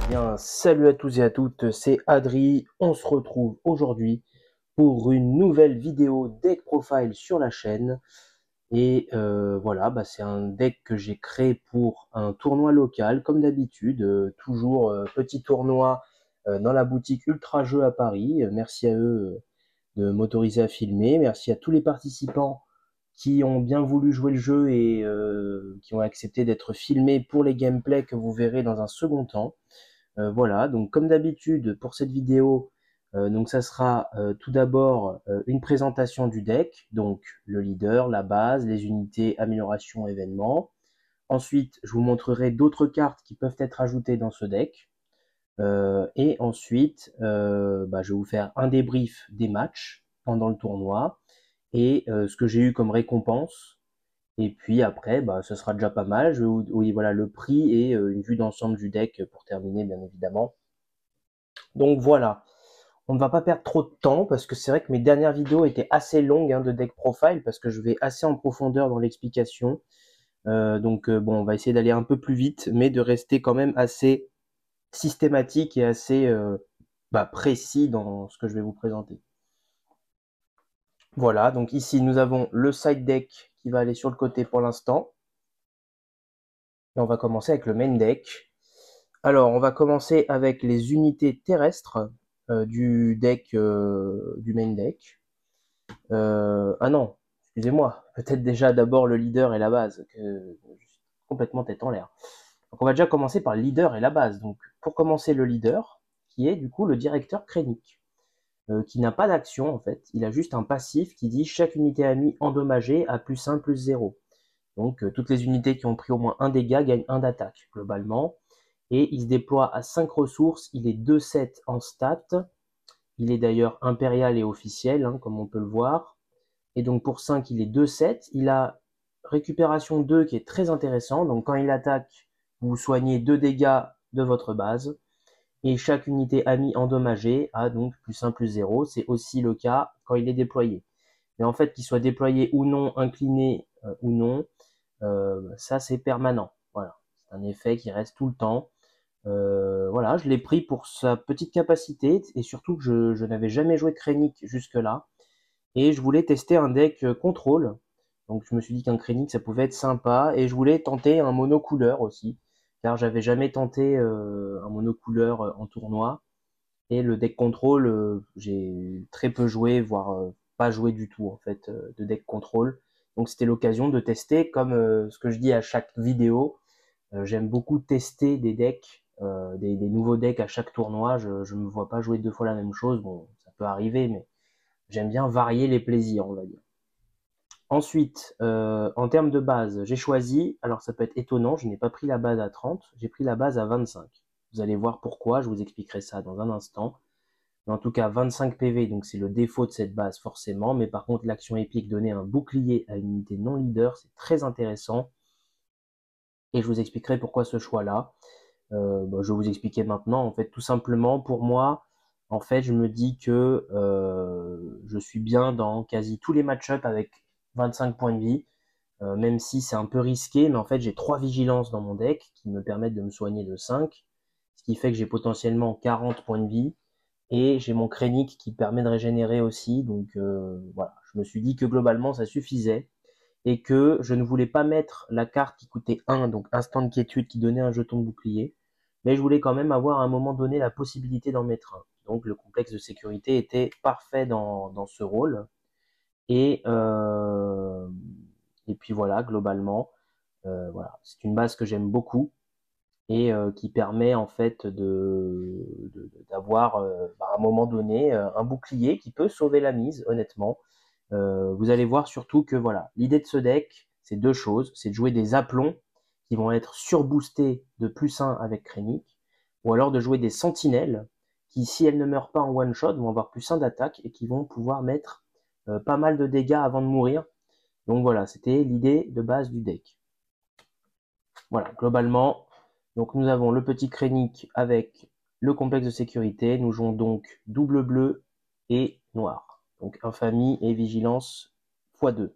Bien, salut à tous et à toutes, c'est Adri. On se retrouve aujourd'hui pour une nouvelle vidéo deck profile sur la chaîne. Et voilà, c'est un deck que j'ai créé pour un tournoi local, comme d'habitude. Toujours petit tournoi dans la boutique Ultra Jeux à Paris. Merci à eux de m'autoriser à filmer. Merci à tous les participants qui ont bien voulu jouer le jeu et qui ont accepté d'être filmés pour les gameplays que vous verrez dans un second temps. Voilà, donc comme d'habitude pour cette vidéo, donc ça sera tout d'abord une présentation du deck, donc le leader, la base, les unités, amélioration, événements. Ensuite, je vous montrerai d'autres cartes qui peuvent être ajoutées dans ce deck. Et ensuite, je vais vous faire un débrief des matchs pendant le tournoi et ce que j'ai eu comme récompense. Et puis après, ce sera déjà pas mal. Oui, voilà, le prix et une vue d'ensemble du deck pour terminer, bien évidemment. Donc voilà, on ne va pas perdre trop de temps parce que c'est vrai que mes dernières vidéos étaient assez longues de deck profile parce que je vais assez en profondeur dans l'explication. Bon, on va essayer d'aller un peu plus vite, mais de rester quand même assez systématique et assez précis dans ce que je vais vous présenter. Voilà, donc ici nous avons le side deck qui va aller sur le côté pour l'instant. Et on va commencer avec le main deck. Alors, on va commencer avec les unités terrestres du deck du main deck. Ah non, excusez-moi, peut-être déjà d'abord le leader et la base, que je suis complètement tête en l'air. Donc on va déjà commencer par le leader et la base. Donc pour commencer le leader, qui est du coup le directeur Krennic, qui n'a pas d'action en fait, il a juste un passif qui dit chaque unité amie endommagée a +1, +0. Donc toutes les unités qui ont pris au moins 1 dégât gagnent 1 d'attaque globalement. Et il se déploie à 5 ressources, il est 2-7 en stats. Il est d'ailleurs impérial et officiel, comme on peut le voir. Et donc pour 5, il est 2-7. Il a récupération 2 qui est très intéressant. Donc quand il attaque, vous soignez 2 dégâts de votre base. Et chaque unité amie endommagée a donc +1, +0. C'est aussi le cas quand il est déployé. Mais en fait, qu'il soit déployé ou non, incliné ou non, ça c'est permanent. Voilà, c'est un effet qui reste tout le temps. Voilà, je l'ai pris pour sa petite capacité et surtout que je n'avais jamais joué Krennic jusque-là. Et je voulais tester un deck contrôle. Donc je me suis dit qu'un Krennic ça pouvait être sympa. Et je voulais tenter un monocouleur aussi. Car j'avais jamais tenté un monocouleur en tournoi. Et le deck contrôle, j'ai très peu joué, voire pas joué du tout en fait de deck contrôle. Donc c'était l'occasion de tester, comme ce que je dis à chaque vidéo. J'aime beaucoup tester des decks, des nouveaux decks à chaque tournoi. Je ne me vois pas jouer 2 fois la même chose. Bon, ça peut arriver, mais j'aime bien varier les plaisirs, on va dire. Ensuite, en termes de base, j'ai choisi, alors ça peut être étonnant, je n'ai pas pris la base à 30, j'ai pris la base à 25. Vous allez voir pourquoi, je vous expliquerai ça dans un instant. Mais en tout cas, 25 PV, donc c'est le défaut de cette base forcément, mais par contre l'action épique, donner un bouclier à une unité non leader, c'est très intéressant. Et je vous expliquerai pourquoi ce choix-là. Je vais vous expliquer maintenant. En fait, tout simplement, pour moi, en fait, je me dis que je suis bien dans quasi tous les match-ups avec 25 points de vie, même si c'est un peu risqué, mais en fait, j'ai 3 vigilances dans mon deck qui me permettent de me soigner de 5, ce qui fait que j'ai potentiellement 40 points de vie, et j'ai mon Krennic qui permet de régénérer aussi, donc voilà, je me suis dit que globalement, ça suffisait, et que je ne voulais pas mettre la carte qui coûtait 1, donc instant de quiétude qui donnait un jeton de bouclier, mais je voulais quand même avoir à un moment donné la possibilité d'en mettre un. Donc le complexe de sécurité était parfait dans ce rôle. Et puis voilà, globalement, voilà, c'est une base que j'aime beaucoup et qui permet en fait d'avoir à un moment donné un bouclier qui peut sauver la mise, honnêtement. Vous allez voir surtout que voilà, l'idée de ce deck, c'est 2 choses. C'est de jouer des aplombs qui vont être surboostés de +1 avec Krennic, ou alors de jouer des sentinelles qui, si elles ne meurent pas en one shot, vont avoir +1 d'attaque et qui vont pouvoir mettre pas mal de dégâts avant de mourir. Donc voilà, c'était l'idée de base du deck. Voilà, globalement, donc nous avons le petit Krennic avec le complexe de sécurité. Nous jouons donc double bleu et noir. Donc infamie et vigilance x2.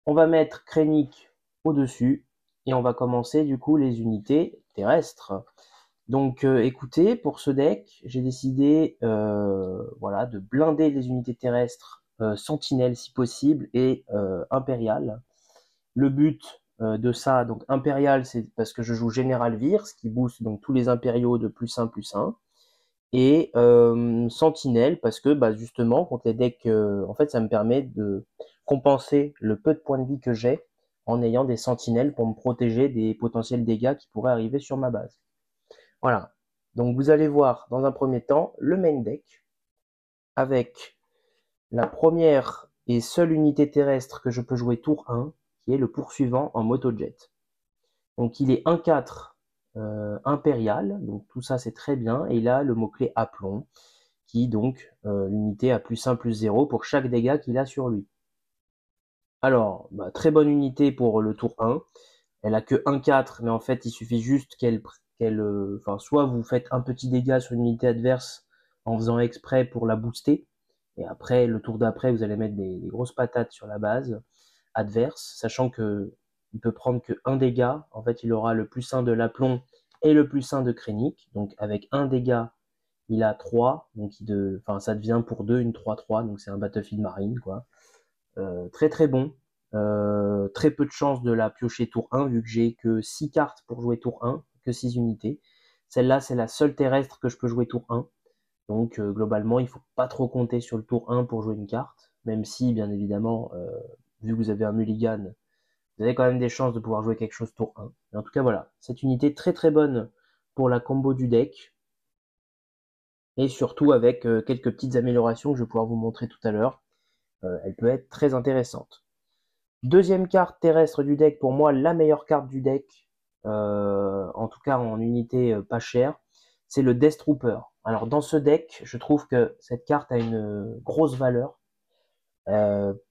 On va mettre Krennic au-dessus et on va commencer du coup les unités terrestres. Donc écoutez, pour ce deck, j'ai décidé voilà, de blinder les unités terrestres sentinelles si possible et impériales. Le but de ça, donc impérial, c'est parce que je joue Général Vir, ce qui booste donc tous les impériaux de +1/+1. Et sentinelle, parce que bah, justement, contre les decks, en fait, ça me permet de compenser le peu de points de vie que j'ai en ayant des sentinelles pour me protéger des potentiels dégâts qui pourraient arriver sur ma base. Voilà. Donc vous allez voir dans un premier temps le main deck avec la première et seule unité terrestre que je peux jouer tour 1, qui est le poursuivant en motojet. Donc il est 1/4 impérial, donc tout ça c'est très bien, et il a le mot-clé aplomb, qui donc l'unité a +1/+0 pour chaque dégât qu'il a sur lui. Alors, bah, très bonne unité pour le tour 1. Elle a que 1/4, mais en fait il suffit juste qu'elle soit vous faites un petit dégât sur une unité adverse en faisant exprès pour la booster, et après le tour d'après vous allez mettre des grosses patates sur la base adverse, sachant que il peut prendre que 1 dégât. En fait il aura le +1 de l'aplomb et le +1 de Krennic, donc avec 1 dégât il a 3, donc ça devient pour 2 une 3/3, donc c'est un Battlefield Marine, quoi. Très très bon. Très peu de chance de la piocher tour 1, vu que j'ai que 6 cartes pour jouer tour 1, que 6 unités. Celle-là, c'est la seule terrestre que je peux jouer tour 1. Donc globalement, il ne faut pas trop compter sur le tour 1 pour jouer une carte, même si, bien évidemment, vu que vous avez un mulligan, vous avez quand même des chances de pouvoir jouer quelque chose tour 1. Mais en tout cas, voilà, cette unité très très bonne pour la combo du deck, et surtout avec quelques petites améliorations que je vais pouvoir vous montrer tout à l'heure. Elle peut être très intéressante. Deuxième carte terrestre du deck, pour moi la meilleure carte du deck, en tout cas en unité pas chère, c'est le Death Trooper. Alors dans ce deck, je trouve que cette carte a une grosse valeur.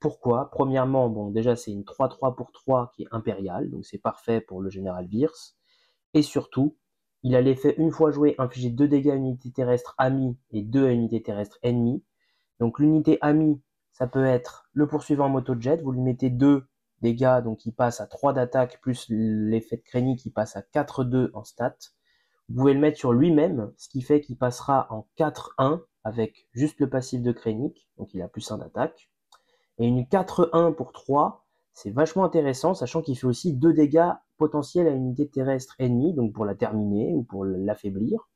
Pourquoi? Premièrement, bon déjà c'est une 3/3 pour 3 qui est impériale, donc c'est parfait pour le général Virs. Et surtout, il a l'effet une fois joué infliger 2 dégâts à unité terrestre amie et 2 à unité terrestre ennemie. Donc l'unité amie, ça peut être le poursuivant motojet, vous lui mettez 2 dégâts, donc il passe à 3 d'attaque, plus l'effet de Krennic qui passe à 4/2 en stats. Vous pouvez le mettre sur lui-même, ce qui fait qu'il passera en 4/1 avec juste le passif de Krennic, donc il a +1 d'attaque. Et une 4/1 pour 3, c'est vachement intéressant, sachant qu'il fait aussi 2 dégâts potentiels à une unité terrestre ennemie, donc pour la terminer ou pour l'affaiblir.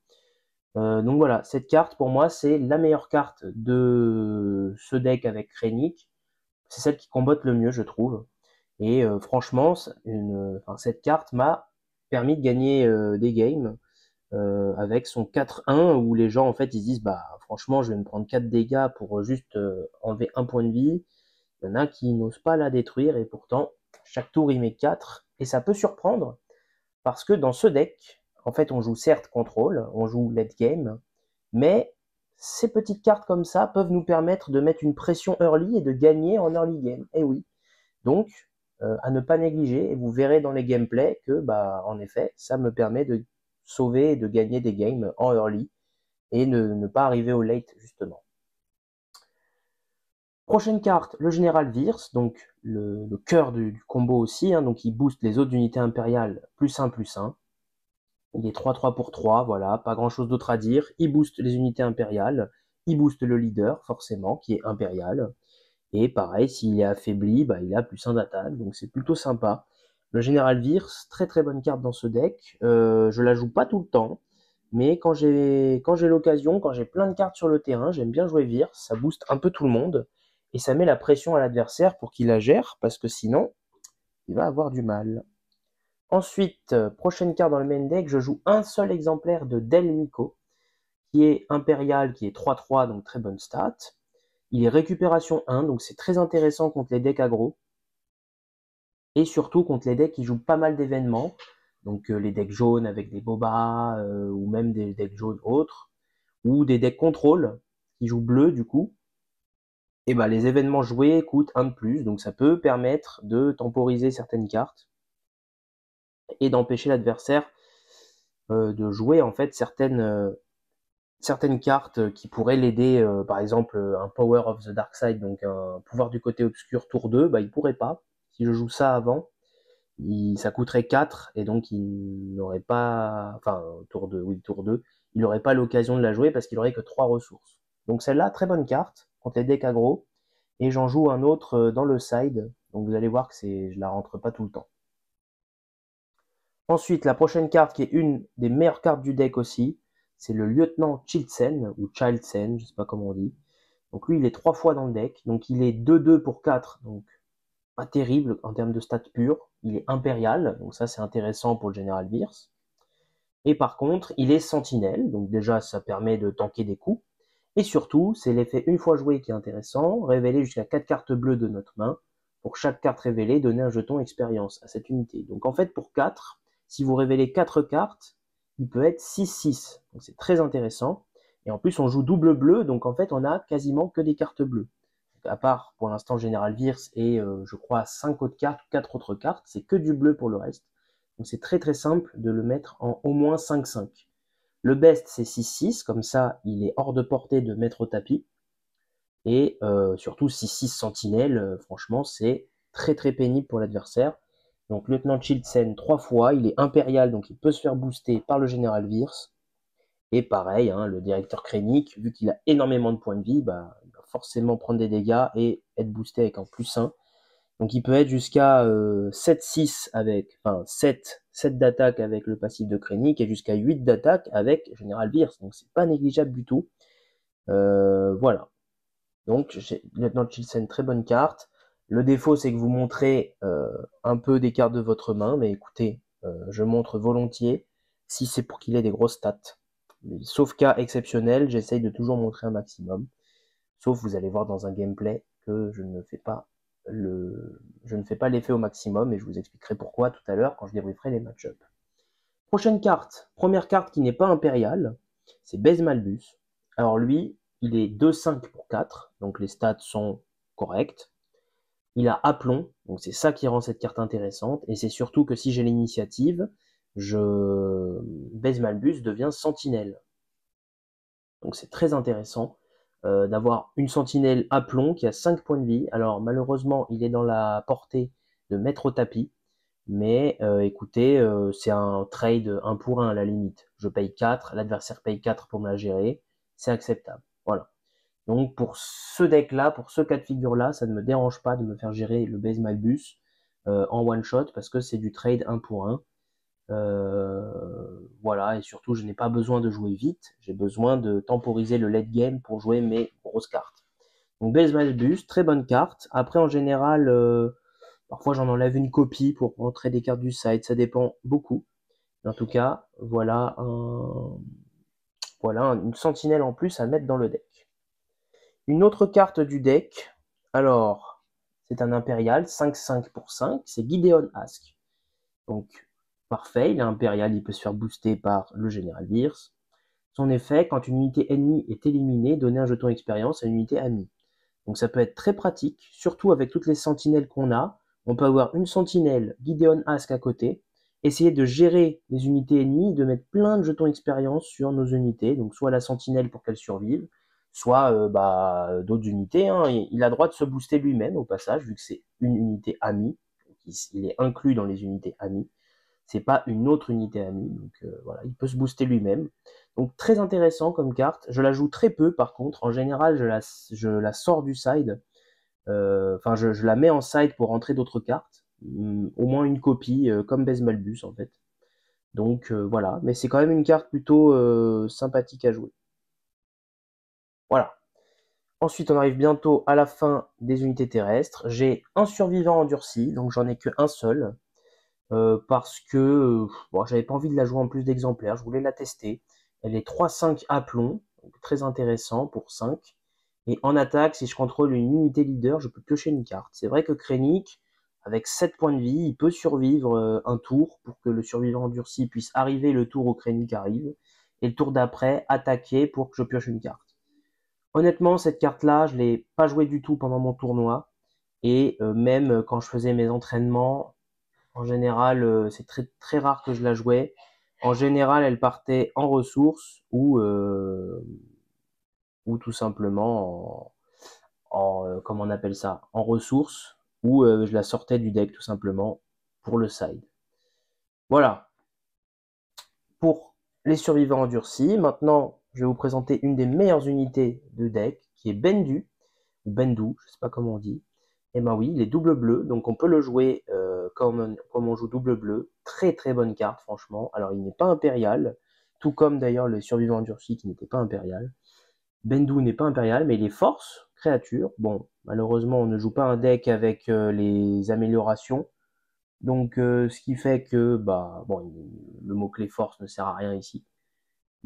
Donc voilà, cette carte pour moi c'est la meilleure carte de ce deck avec Krennic. C'est celle qui combotte le mieux, je trouve. Et franchement, cette carte m'a permis de gagner des games avec son 4/1 où les gens en fait ils se disent bah franchement je vais me prendre 4 dégâts pour juste enlever un point de vie. Il y en a qui n'osent pas la détruire et pourtant chaque tour il met 4 et ça peut surprendre parce que dans ce deck, en fait on joue certes contrôle, on joue late game, mais ces petites cartes comme ça peuvent nous permettre de mettre une pression early et de gagner en early game. Et oui, donc à ne pas négliger, et vous verrez dans les gameplays que bah en effet ça me permet de sauver et de gagner des games en early et ne pas arriver au late justement. Prochaine carte, le général Virs, donc le cœur du combo aussi, hein, donc il booste les autres unités impériales +1/+1. Il est 3/3 pour 3, voilà, pas grand chose d'autre à dire. Il booste les unités impériales, il booste le leader, forcément, qui est impérial. Et pareil, s'il est affaibli, bah, il a +1 d'attaque, donc c'est plutôt sympa. Le général Virs, très très bonne carte dans ce deck. Je la joue pas tout le temps, mais quand j'ai l'occasion, quand j'ai plein de cartes sur le terrain, j'aime bien jouer Virs, ça booste un peu tout le monde, et ça met la pression à l'adversaire pour qu'il la gère, parce que sinon, il va avoir du mal. Ensuite, prochaine carte dans le main deck, je joue un seul exemplaire de Del Meeko, qui est impérial, qui est 3/3, donc très bonne stat. Il est récupération 1, donc c'est très intéressant contre les decks aggro. Et surtout contre les decks qui jouent pas mal d'événements. Donc les decks jaunes avec des bobas, ou même des decks jaunes autres. Ou des decks contrôle, qui jouent bleu du coup. Et bah les événements joués coûtent 1 de plus, donc ça peut permettre de temporiser certaines cartes. Et d'empêcher l'adversaire de jouer en fait certaines cartes qui pourraient l'aider, par exemple un Power of the Dark Side, donc un pouvoir du côté obscur tour 2, bah il pourrait pas. Si je joue ça avant, ça coûterait 4 et donc il n'aurait pas, enfin tour 2, oui tour 2, il n'aurait pas l'occasion de la jouer parce qu'il aurait que 3 ressources. Donc celle-là, très bonne carte contre les decks aggro, et j'en joue un autre dans le side, donc vous allez voir que je la rentre pas tout le temps. Ensuite, la prochaine carte qui est une des meilleures cartes du deck aussi, c'est le lieutenant Childsen, ou Childsen, je sais pas comment on dit. Donc lui, il est 3 fois dans le deck, donc il est 2-2 pour 4, donc pas terrible en termes de stats purs. Il est impérial, donc ça c'est intéressant pour le général Wirth. Et par contre, il est sentinelle, donc déjà ça permet de tanker des coups. Et surtout, c'est l'effet une fois joué qui est intéressant, révéler jusqu'à 4 cartes bleues de notre main. Pour chaque carte révélée, donner un jeton expérience à cette unité. Donc en fait, pour 4, si vous révélez 4 cartes, il peut être 6-6. Donc c'est très intéressant. Et en plus, on joue double bleu, donc en fait, on a quasiment que des cartes bleues. Donc, à part pour l'instant Général Wirth et je crois 5 autres cartes ou 4 autres cartes, c'est que du bleu pour le reste. Donc c'est très très simple de le mettre en au moins 5-5. Le best c'est 6-6, comme ça il est hors de portée de mettre au tapis. Et surtout 6-6 sentinelle, franchement c'est très très pénible pour l'adversaire. Donc lieutenant Childsen 3 fois, il est impérial donc il peut se faire booster par le général Wirth. Et pareil, hein, le directeur Krennic, vu qu'il a énormément de points de vie, bah, il va forcément prendre des dégâts et être boosté avec un +1. Donc il peut être jusqu'à 7-6 avec, enfin 7 d'attaque avec le passif de Krennic et jusqu'à 8 d'attaque avec Général Wirth. Donc c'est pas négligeable du tout. Voilà. Donc Lieutenant Childsen, très bonne carte. Le défaut c'est que vous montrez un peu des cartes de votre main, mais écoutez, je montre volontiers si c'est pour qu'il ait des grosses stats. Mais, sauf cas exceptionnel, j'essaye de toujours montrer un maximum. Sauf vous allez voir dans un gameplay que je ne fais pas l'effet au maximum et je vous expliquerai pourquoi tout à l'heure quand je débrieferai les match-ups. Prochaine carte, première carte qui n'est pas impériale, c'est Base Malbus. Alors lui, il est 2-5 pour 4, donc les stats sont correctes. Il a aplomb, donc c'est ça qui rend cette carte intéressante, et c'est surtout que si j'ai l'initiative, Base Malbus devient sentinelle. Donc c'est très intéressant d'avoir une sentinelle à plomb qui a 5 points de vie. Alors malheureusement, il est dans la portée de mettre au tapis. Mais écoutez, c'est un trade 1 pour 1 à la limite. Je paye 4, l'adversaire paye 4 pour me la gérer. C'est acceptable. Voilà. Donc pour ce deck-là, pour ce cas de figure-là, ça ne me dérange pas de me faire gérer le Base Malbus en one-shot parce que c'est du trade 1 pour 1. Voilà, et surtout je n'ai pas besoin de jouer vite, j'ai besoin de temporiser le late game pour jouer mes grosses cartes. Donc Base Malbus, très bonne carte. Après en général, parfois j'en enlève une copie pour rentrer des cartes du side, ça dépend beaucoup. En tout cas, voilà, voilà une sentinelle en plus à mettre dans le deck. Une autre carte du deck, alors c'est un impérial, 5-5 pour 5, c'est Gideon Ask. Donc parfait, il est impérial, il peut se faire booster par le général Wirth. Son effet, quand une unité ennemie est éliminée, donner un jeton expérience à une unité amie. Donc ça peut être très pratique, surtout avec toutes les sentinelles qu'on a. On peut avoir une sentinelle, Gideon Ask à côté, essayer de gérer les unités ennemies, de mettre plein de jetons expérience sur nos unités, donc soit la sentinelle pour qu'elle survive, soit d'autres unités. Hein. Il a droit de se booster lui-même au passage, vu que c'est une unité amie, il est inclus dans les unités amies. C'est pas une autre unité amie, donc voilà, il peut se booster lui-même. Donc très intéressant comme carte. Je la joue très peu par contre. En général, je la sors du side. Enfin, je la mets en side pour rentrer d'autres cartes. Au moins une copie, comme Base Malbus en fait. Donc voilà, mais c'est quand même une carte plutôt sympathique à jouer. Voilà. Ensuite, on arrive bientôt à la fin des unités terrestres. J'ai un survivant endurci, donc j'en ai que un seul. Parce que bon, j'avais pas envie de la jouer en plus d'exemplaires, je voulais la tester. Elle est 3-5 à plomb, donc très intéressant pour 5. Et en attaque, si je contrôle une unité leader, je peux piocher une carte. C'est vrai que Krennic, avec 7 points de vie, il peut survivre un tour pour que le survivant endurci puisse arriver le tour où Krennic arrive. Et le tour d'après, attaquer pour que je pioche une carte. Honnêtement, cette carte-là, je ne l'ai pas jouée du tout pendant mon tournoi. Et même quand je faisais mes entraînements, en général, c'est très, très rare que je la jouais. En général, elles partaient en ressources ou tout simplement comment on appelle ça, en ressources, ou je la sortais du deck tout simplement pour le side. Voilà pour les survivants endurcis. Maintenant, je vais vous présenter une des meilleures unités de deck qui est Bendu, ou Bendu, je sais pas comment on dit. Et ben oui, il est double bleu, donc on peut le jouer comme on joue double bleu. Très très bonne carte, franchement. Alors il n'est pas impérial, tout comme d'ailleurs le survivant endurci qui n'était pas impérial. Bendu n'est pas impérial, mais il est force, créature. Bon, malheureusement, on ne joue pas un deck avec les améliorations. Donc, ce qui fait que, bah, bon, le mot-clé force ne sert à rien ici.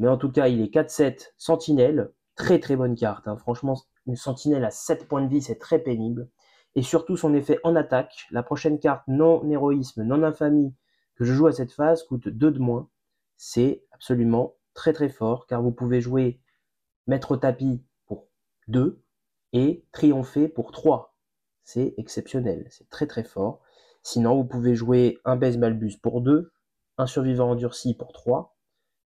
Mais en tout cas, il est 4-7 sentinelle. Très très bonne carte. Hein. Franchement, une sentinelle à 7 points de vie, c'est très pénible. Et surtout, son effet en attaque. La prochaine carte, non héroïsme, non infamie, que je joue à cette phase, coûte 2 de moins. C'est absolument très très fort, car vous pouvez jouer mettre au tapis pour 2 et triompher pour 3. C'est exceptionnel, c'est très très fort. Sinon, vous pouvez jouer un Baise Malbus pour 2, un survivant endurci pour 3.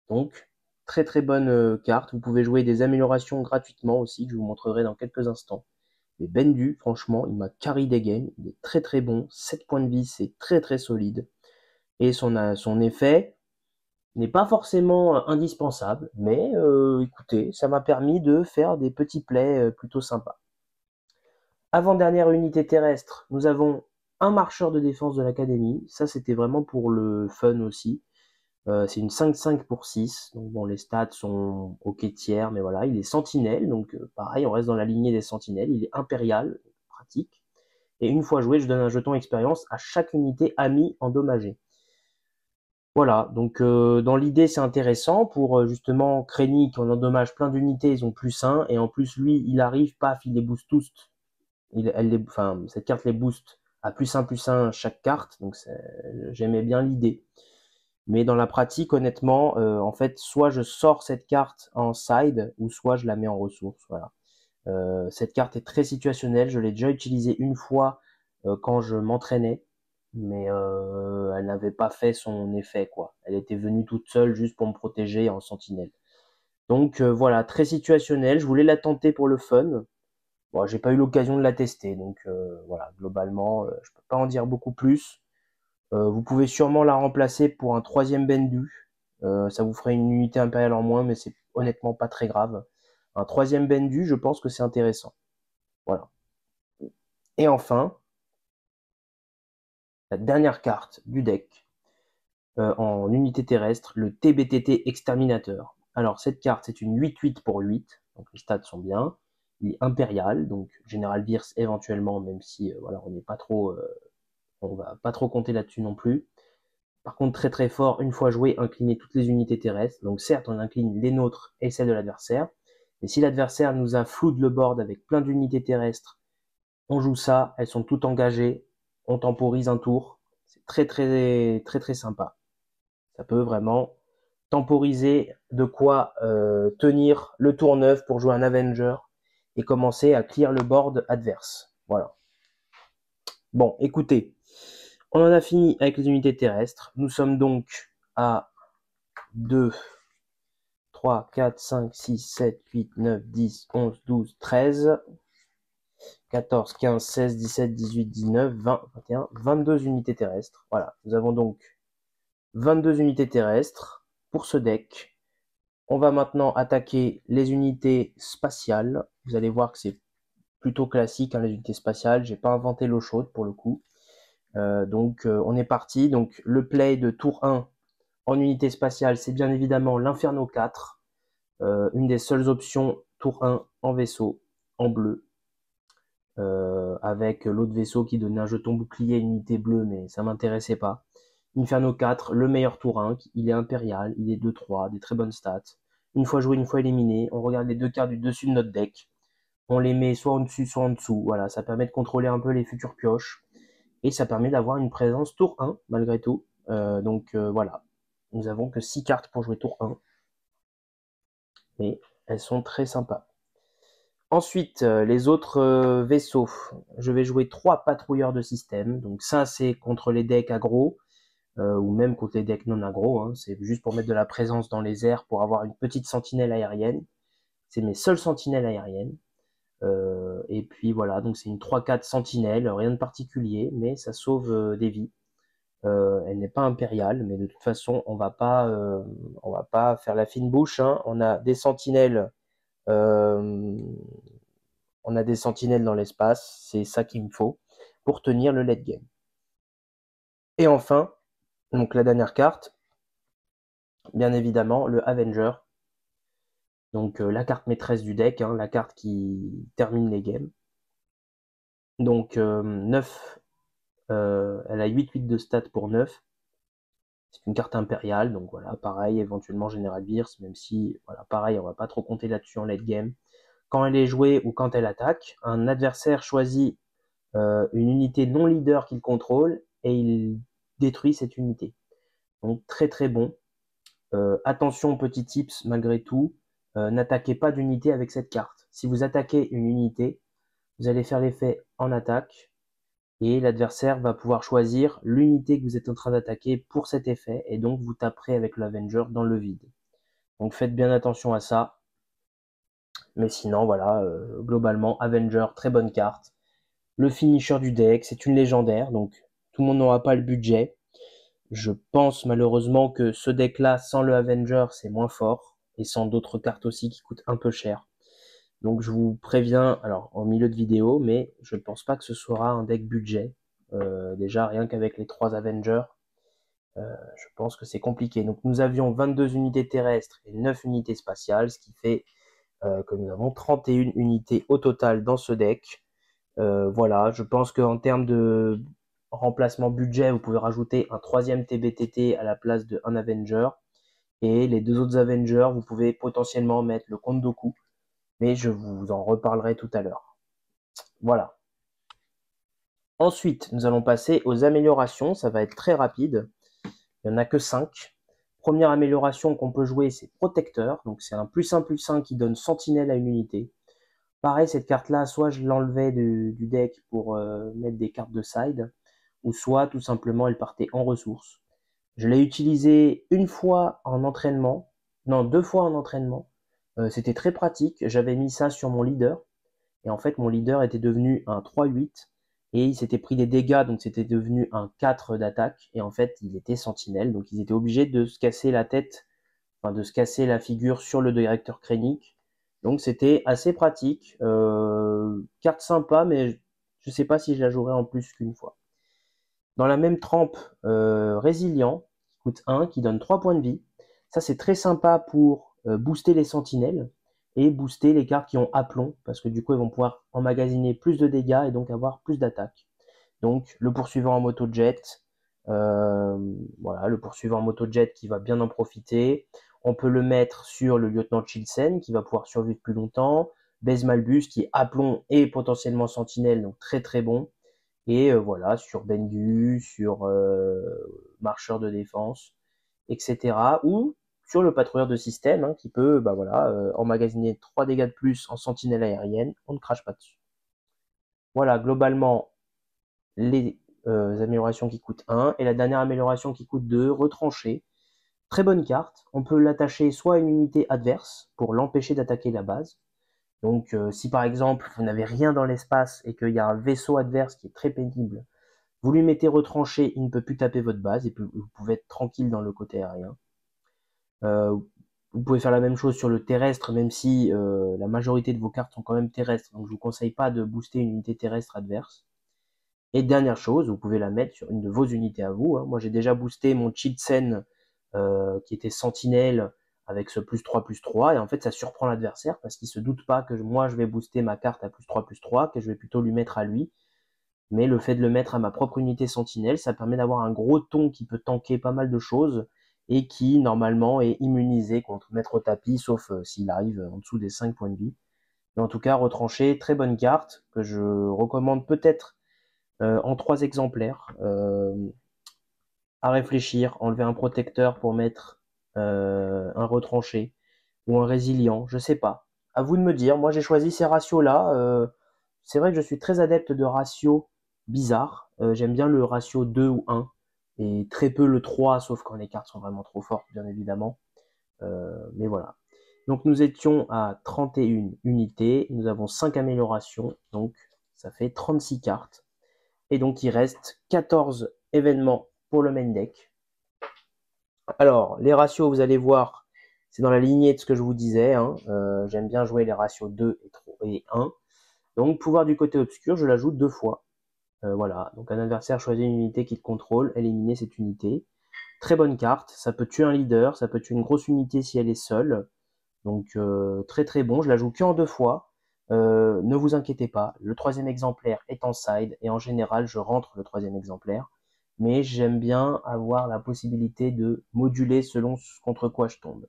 Donc, très très bonne carte. Vous pouvez jouer des améliorations gratuitement aussi, que je vous montrerai dans quelques instants. Mais Bendu, franchement, il m'a carry des games. Il est très très bon. 7 points de vie, c'est très très solide. Et son effet n'est pas forcément indispensable, mais écoutez, ça m'a permis de faire des petits plays plutôt sympas. Avant-dernière unité terrestre, nous avons un marcheur de défense de l'académie. Ça, c'était vraiment pour le fun aussi. C'est une 5-5 pour 6. Donc bon, les stats sont ok tiers, mais voilà, il est sentinelle. Donc pareil, on reste dans la lignée des sentinelles. Il est impérial, pratique. Et une fois joué, je donne un jeton expérience à chaque unité amie endommagée. Voilà, donc dans l'idée c'est intéressant pour justement Krennic, on endommage plein d'unités, ils ont plus 1, et en plus lui il arrive, paf, il les booste tous. Cette carte les booste à plus 1 chaque carte, donc j'aimais bien l'idée. Mais dans la pratique, honnêtement, en fait, soit je sors cette carte en side, ou soit je la mets en ressource. Voilà. Cette carte est très situationnelle, je l'ai déjà utilisée une fois quand je m'entraînais, mais elle n'avait pas fait son effet, quoi. Elle était venue toute seule juste pour me protéger en sentinelle. Donc voilà, très situationnelle, je voulais la tenter pour le fun. Bon, j'ai pas eu l'occasion de la tester, donc voilà, globalement, je peux pas en dire beaucoup plus. Vous pouvez sûrement la remplacer pour un 3e Bendu. Ça vous ferait une unité impériale en moins, mais c'est honnêtement pas très grave. Un 3e Bendu, je pense que c'est intéressant. Voilà. Et enfin, la dernière carte du deck, en unité terrestre, le TBTT Exterminateur. Alors cette carte, c'est une 8-8 pour 8, donc les stats sont bien. Il est impérial, donc Général Wirth éventuellement, même si voilà, on va pas trop compter là-dessus non plus. Par contre, très très fort, une fois joué, incliner toutes les unités terrestres. Donc certes, on incline les nôtres et celles de l'adversaire. Mais si l'adversaire nous a flood le board avec plein d'unités terrestres, on joue ça, elles sont toutes engagées, on temporise un tour. C'est très très très très sympa. Ça peut vraiment temporiser de quoi tenir le tour 9 pour jouer un Avenger et commencer à clear le board adverse. Voilà. Bon, écoutez, on en a fini avec les unités terrestres. Nous sommes donc à 2, 3, 4, 5, 6, 7, 8, 9, 10, 11, 12, 13, 14, 15, 16, 17, 18, 19, 20, 21, 22 unités terrestres. Voilà, nous avons donc 22 unités terrestres pour ce deck. On va maintenant attaquer les unités spatiales. Vous allez voir que c'est plutôt classique, hein, les unités spatiales. J'ai pas inventé l'eau chaude pour le coup. Donc on est parti. Donc le play de tour 1 en unité spatiale, c'est bien évidemment l'Inferno 4. Une des seules options tour 1 en vaisseau, en bleu. Avec l'autre vaisseau qui donnait un jeton bouclier, une unité bleue, mais ça m'intéressait pas. Inferno 4, le meilleur tour 1, il est impérial, il est 2-3, des très bonnes stats. Une fois joué, une fois éliminé, on regarde les deux cartes du dessus de notre deck. On les met soit au-dessus, soit en dessous. Voilà, ça permet de contrôler un peu les futures pioches. Et ça permet d'avoir une présence tour 1, malgré tout. Donc voilà, nous avons que 6 cartes pour jouer tour 1. Mais elles sont très sympas. Ensuite, les autres vaisseaux. Je vais jouer 3 patrouilleurs de système. Donc ça, c'est contre les decks aggro. ou même contre les decks non aggro, hein. C'est juste pour mettre de la présence dans les airs, pour avoir une petite sentinelle aérienne. C'est mes seules sentinelles aériennes. Et puis voilà, donc c'est une 3-4 sentinelle, rien de particulier, mais ça sauve des vies. Elle n'est pas impériale, mais de toute façon, on va pas faire la fine bouche, hein. On a des sentinelles dans l'espace, c'est ça qu'il me faut pour tenir le late game. Et enfin, donc la dernière carte, bien évidemment, le Avenger. Donc la carte maîtresse du deck, hein, la carte qui termine les games. Donc 9, elle a 8-8 de stats pour 9. C'est une carte impériale, donc voilà, pareil, éventuellement General Beers, même si, voilà, pareil, on va pas trop compter là-dessus en late game. Quand elle est jouée ou quand elle attaque, un adversaire choisit une unité non leader qu'il contrôle et il détruit cette unité. Donc très très bon. Attention, petit tips malgré tout, n'attaquez pas d'unité avec cette carte. Si vous attaquez une unité, vous allez faire l'effet en attaque et l'adversaire va pouvoir choisir l'unité que vous êtes en train d'attaquer pour cet effet et donc vous taperez avec l'Avenger dans le vide. Donc faites bien attention à ça. Mais sinon, voilà, globalement, Avenger, très bonne carte. Le finisher du deck, c'est une légendaire, donc tout le monde n'aura pas le budget. Je pense malheureusement que ce deck-là, sans le Avenger, c'est moins fort, et sans d'autres cartes aussi qui coûtent un peu cher. Donc je vous préviens, alors en milieu de vidéo, mais je ne pense pas que ce sera un deck budget. Déjà, rien qu'avec les 3 Avengers, je pense que c'est compliqué. Donc nous avions 22 unités terrestres et 9 unités spatiales, ce qui fait que nous avons 31 unités au total dans ce deck. Voilà, je pense qu'en termes de remplacement budget, vous pouvez rajouter un 3e TBTT à la place de un Avenger. Et les 2 autres Avengers, vous pouvez potentiellement mettre le Kondoku. Mais je vous en reparlerai tout à l'heure. Voilà. Ensuite, nous allons passer aux améliorations. Ça va être très rapide. Il n'y en a que 5. Première amélioration qu'on peut jouer, c'est Protecteur. Donc c'est un +1/+1 qui donne sentinelle à une unité. Pareil, cette carte-là, soit je l'enlevais du deck pour mettre des cartes de side, ou soit tout simplement elle partait en ressources. Je l'ai utilisée une fois en entraînement, non, 2 fois en entraînement. C'était très pratique, j'avais mis ça sur mon leader, et en fait mon leader était devenu un 3-8, et il s'était pris des dégâts, donc c'était devenu un 4 d'attaque, et en fait il était sentinelle, donc ils étaient obligés de se casser la tête, enfin de se casser la figure sur le directeur crénique. Donc c'était assez pratique, carte sympa, mais je sais pas si je la jouerai en plus qu'une fois. Dans la même trempe, Résilient, qui coûte 1, qui donne 3 points de vie. Ça c'est très sympa pour booster les sentinelles et booster les cartes qui ont aplomb, parce que du coup elles vont pouvoir emmagasiner plus de dégâts et donc avoir plus d'attaques. Donc le poursuivant en motojet, voilà, le poursuivant en motojet qui va bien en profiter. On peut le mettre sur le lieutenant Chilsen qui va pouvoir survivre plus longtemps. Base Malbus qui est aplomb et potentiellement sentinelle, donc très très bon. Et voilà, sur Bengu, sur marcheur de défense, etc. Ou sur le patrouilleur de système hein, qui peut bah, voilà, emmagasiner 3 dégâts de plus en sentinelle aérienne. On ne crache pas dessus. Voilà, globalement, les améliorations qui coûtent 1. Et la dernière amélioration qui coûte 2, retrancher. Très bonne carte. On peut l'attacher soit à une unité adverse pour l'empêcher d'attaquer la base. Donc si par exemple vous n'avez rien dans l'espace et qu'il y a un vaisseau adverse qui est très pénible, vous lui mettez retranché, il ne peut plus taper votre base et puis vous pouvez être tranquille dans le côté aérien. Vous pouvez faire la même chose sur le terrestre, même si la majorité de vos cartes sont quand même terrestres. Donc je vous conseille pas de booster une unité terrestre adverse. Et dernière chose, vous pouvez la mettre sur une de vos unités à vous. Hein. Moi, j'ai déjà boosté mon Chilsen qui était sentinelle avec ce +3/+3. Et en fait, ça surprend l'adversaire parce qu'il se doute pas que moi, je vais booster ma carte à +3/+3, que je vais plutôt lui mettre à lui. Mais le fait de le mettre à ma propre unité sentinelle, ça permet d'avoir un gros ton qui peut tanker pas mal de choses et qui, normalement, est immunisé contre mettre au tapis, sauf s'il arrive en dessous des 5 points de vie. Mais en tout cas, retranché, très bonne carte que je recommande peut-être en 3 exemplaires. À réfléchir, enlever un protecteur pour mettre un retranché ou un résilient, je sais pas. À vous de me dire. Moi, j'ai choisi ces ratios-là. C'est vrai que je suis très adepte de ratios bizarres. J'aime bien le ratio 2 ou 1. et très peu le 3, sauf quand les cartes sont vraiment trop fortes, bien évidemment. Mais voilà. Donc nous étions à 31 unités, nous avons 5 améliorations, donc ça fait 36 cartes. Et donc il reste 14 événements pour le main deck. Alors, les ratios, vous allez voir, c'est dans la lignée de ce que je vous disais. Hein. J'aime bien jouer les ratios 2 et 1. Donc, pouvoir du côté obscur, je l'ajoute 2 fois. Voilà, donc un adversaire choisit une unité qu'il contrôle, éliminer cette unité. Très bonne carte, ça peut tuer un leader, ça peut tuer une grosse unité si elle est seule. Donc très très bon, je la joue qu'en 2 fois. Ne vous inquiétez pas, le 3e exemplaire est en side et en général je rentre le 3e exemplaire. Mais j'aime bien avoir la possibilité de moduler selon contre quoi je tombe.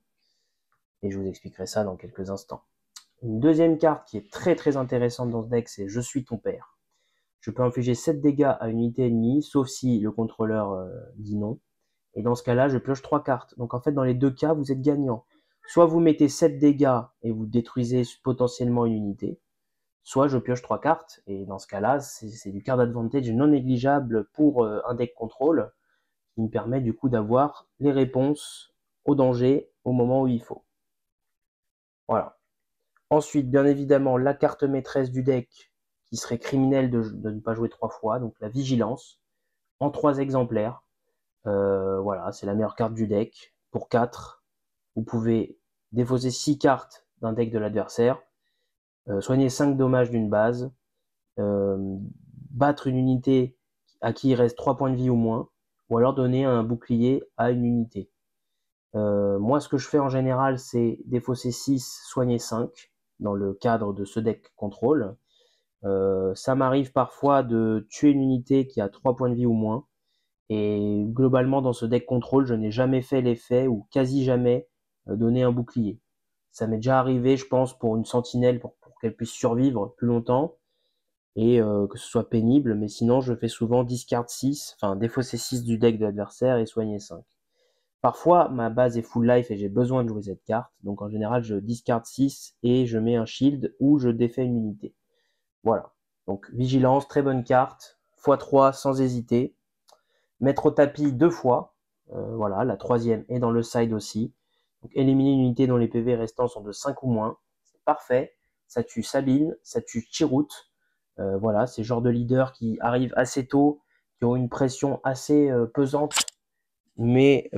Et je vous expliquerai ça dans quelques instants. Une deuxième carte qui est très très intéressante dans ce deck, c'est Je suis ton père. Je peux infliger 7 dégâts à une unité ennemie, sauf si le contrôleur dit non. Et dans ce cas-là, je pioche 3 cartes. Donc en fait, dans les deux cas, vous êtes gagnant. Soit vous mettez 7 dégâts et vous détruisez potentiellement une unité, soit je pioche 3 cartes. Et dans ce cas-là, c'est du card advantage non négligeable pour un deck contrôle qui me permet du coup d'avoir les réponses au danger au moment où il faut. Voilà. Ensuite, bien évidemment, la carte maîtresse du deck qui serait criminelle de ne pas jouer 3 fois, donc la vigilance, en 3 exemplaires. Voilà, c'est la meilleure carte du deck. Pour 4, vous pouvez défausser 6 cartes d'un deck de l'adversaire, soigner 5 dommages d'une base, battre une unité à qui il reste 3 points de vie ou moins, ou alors donner un bouclier à une unité. Moi, ce que je fais en général, c'est défausser 6, soigner 5, dans le cadre de ce deck contrôle. Ça m'arrive parfois de tuer une unité qui a 3 points de vie ou moins, et globalement, dans ce deck contrôle, je n'ai jamais fait l'effet, ou quasi jamais, donner un bouclier. Ça m'est déjà arrivé, je pense, pour une sentinelle, pour qu'elle puisse survivre plus longtemps, et que ce soit pénible, mais sinon, je fais souvent discard 6, enfin, défausser 6 du deck de l'adversaire et soigner 5. Parfois, ma base est full life et j'ai besoin de jouer cette carte, donc en général, je discard 6 et je mets un shield ou je défais une unité. Voilà. Donc, vigilance, très bonne carte, x3 sans hésiter. Mettre au tapis 2 fois, voilà, la 3e est dans le side aussi. Donc éliminer une unité dont les PV restants sont de 5 ou moins, c'est parfait. Ça tue Sabine, ça tue Chirrut. Voilà, c'est le genre de leader qui arrivent assez tôt, qui ont une pression assez pesante, mais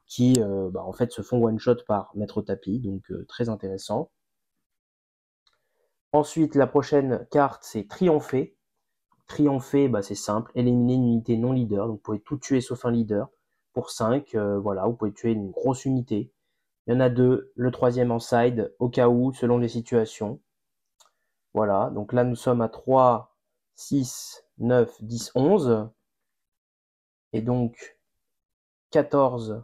qui en fait se font one shot par mettre au tapis, donc très intéressant. Ensuite, la prochaine carte, c'est Triompher. Triompher, c'est simple, éliminer une unité non leader, donc vous pouvez tout tuer sauf un leader. Pour 5, voilà, vous pouvez tuer une grosse unité. Il y en a 2, le 3e en side, au cas où, selon les situations. Voilà, donc là nous sommes à 3, 6, 9, 10, 11. Et donc 14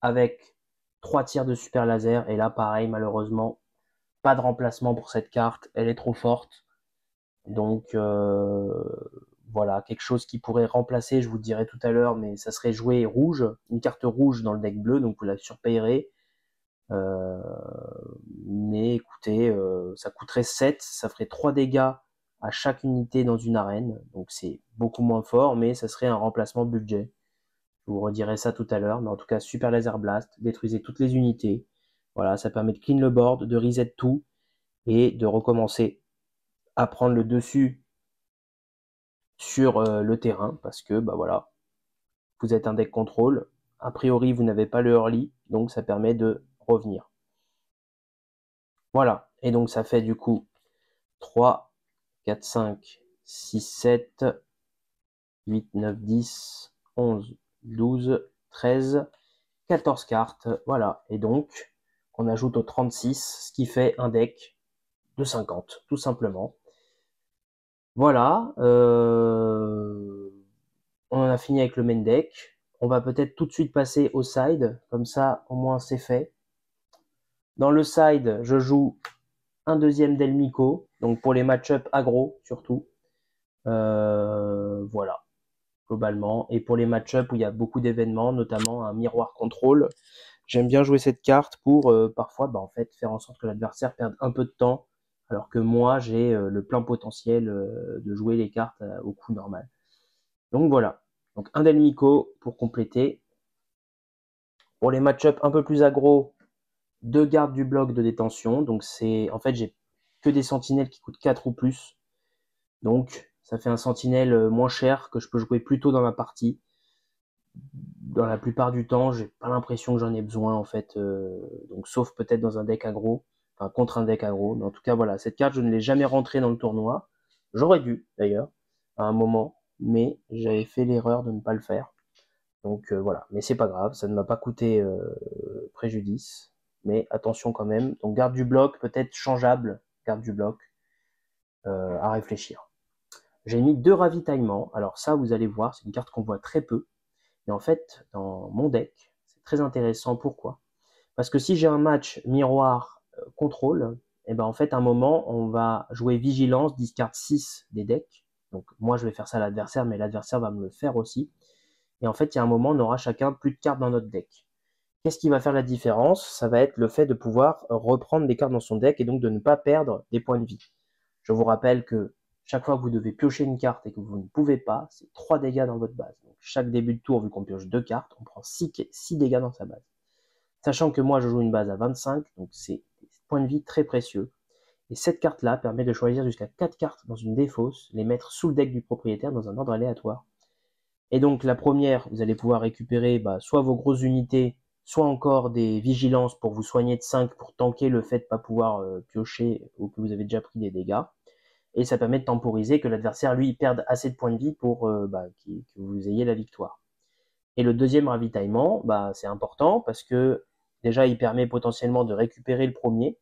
avec 3 tirs de super laser. Et là pareil, malheureusement, pas de remplacement pour cette carte, elle est trop forte. Donc voilà, quelque chose qui pourrait remplacer, je vous le dirai tout à l'heure, mais ça serait jouer rouge, une carte rouge dans le deck bleu, donc vous la surpayerez. Mais écoutez, ça coûterait 7, ça ferait 3 dégâts à chaque unité dans une arène, donc c'est beaucoup moins fort, mais ça serait un remplacement budget. Je vous redirai ça tout à l'heure, mais en tout cas, Super Laser Blast, détruisez toutes les unités. Voilà, ça permet de clean le board, de reset tout, et de recommencer à prendre le dessus sur le terrain, parce que voilà, vous êtes un deck contrôle, a priori vous n'avez pas le early, donc ça permet de revenir. Voilà, et donc ça fait du coup 3, 4, 5, 6, 7, 8, 9, 10, 11, 12, 13, 14 cartes, voilà, et donc on ajoute au 36, ce qui fait un deck de 50, tout simplement. Voilà, on en a fini avec le main deck. On va peut-être tout de suite passer au side, comme ça au moins c'est fait. Dans le side, je joue un deuxième Delmico, donc pour les match-up aggro surtout. Voilà, globalement. Et pour les match-up où il y a beaucoup d'événements, notamment un miroir contrôle, j'aime bien jouer cette carte pour parfois en fait, faire en sorte que l'adversaire perde un peu de temps, alors que moi j'ai le plein potentiel de jouer les cartes au coup normal. Donc voilà. Donc un Delmico pour compléter. Pour les match-up un peu plus aggro, 2 gardes du bloc de détention. Donc c'est en fait j'ai que des sentinelles qui coûtent 4 ou plus. Donc ça fait un sentinelle moins cher que je peux jouer plus tôt dans la partie. Dans la plupart du temps, j'ai pas l'impression que j'en ai besoin en fait. Donc sauf peut-être dans un deck aggro, enfin contre un deck aggro. Mais en tout cas voilà, cette carte je ne l'ai jamais rentrée dans le tournoi. J'aurais dû d'ailleurs à un moment, mais j'avais fait l'erreur de ne pas le faire. Donc voilà, mais c'est pas grave, ça ne m'a pas coûté préjudice. Mais attention quand même. Donc garde du bloc, peut-être changeable, garde du bloc, à réfléchir. J'ai mis 2 ravitaillements. Alors ça, vous allez voir, c'est une carte qu'on voit très peu. Et en fait, dans mon deck, c'est très intéressant. Pourquoi? Parce que si j'ai un match miroir contrôle, et ben en fait, à un moment, on va jouer vigilance, discard 6 des decks. Donc moi, je vais faire ça à l'adversaire, mais l'adversaire va me le faire aussi. Et en fait, il y a un moment, on aura chacun plus de cartes dans notre deck. Qu'est-ce qui va faire la différence? Ça va être le fait de pouvoir reprendre des cartes dans son deck et donc de ne pas perdre des points de vie. Je vous rappelle que chaque fois que vous devez piocher une carte et que vous ne pouvez pas, c'est 3 dégâts dans votre base. Donc chaque début de tour, vu qu'on pioche 2 cartes, on prend 6 dégâts dans sa base. Sachant que moi, je joue une base à 25, donc c'est des points de vie très précieux. Et cette carte-là permet de choisir jusqu'à 4 cartes dans une défausse, les mettre sous le deck du propriétaire dans un ordre aléatoire. Et donc la première, vous allez pouvoir récupérer soit vos grosses unités, soit encore des vigilances pour vous soigner de 5 pour tanker le fait de ne pas pouvoir piocher ou que vous avez déjà pris des dégâts. Et ça permet de temporiser que l'adversaire, lui, perde assez de points de vie pour que vous ayez la victoire. Et le deuxième ravitaillement, c'est important parce que déjà, il permet potentiellement de récupérer le premier.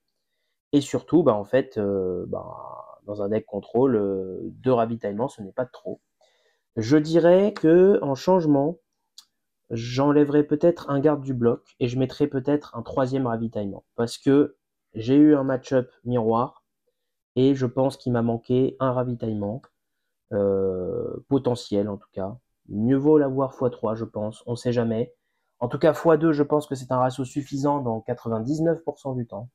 Et surtout, en fait, dans un deck contrôle, 2 ravitaillements, ce n'est pas trop. Je dirais que en changement, j'enlèverai peut-être un garde du bloc et je mettrai peut-être un 3e ravitaillement. Parce que j'ai eu un match-up miroir et je pense qu'il m'a manqué un ravitaillement potentiel en tout cas. Mieux vaut l'avoir x3, je pense, on sait jamais. En tout cas, x2, je pense que c'est un ratio suffisant dans 99% du temps.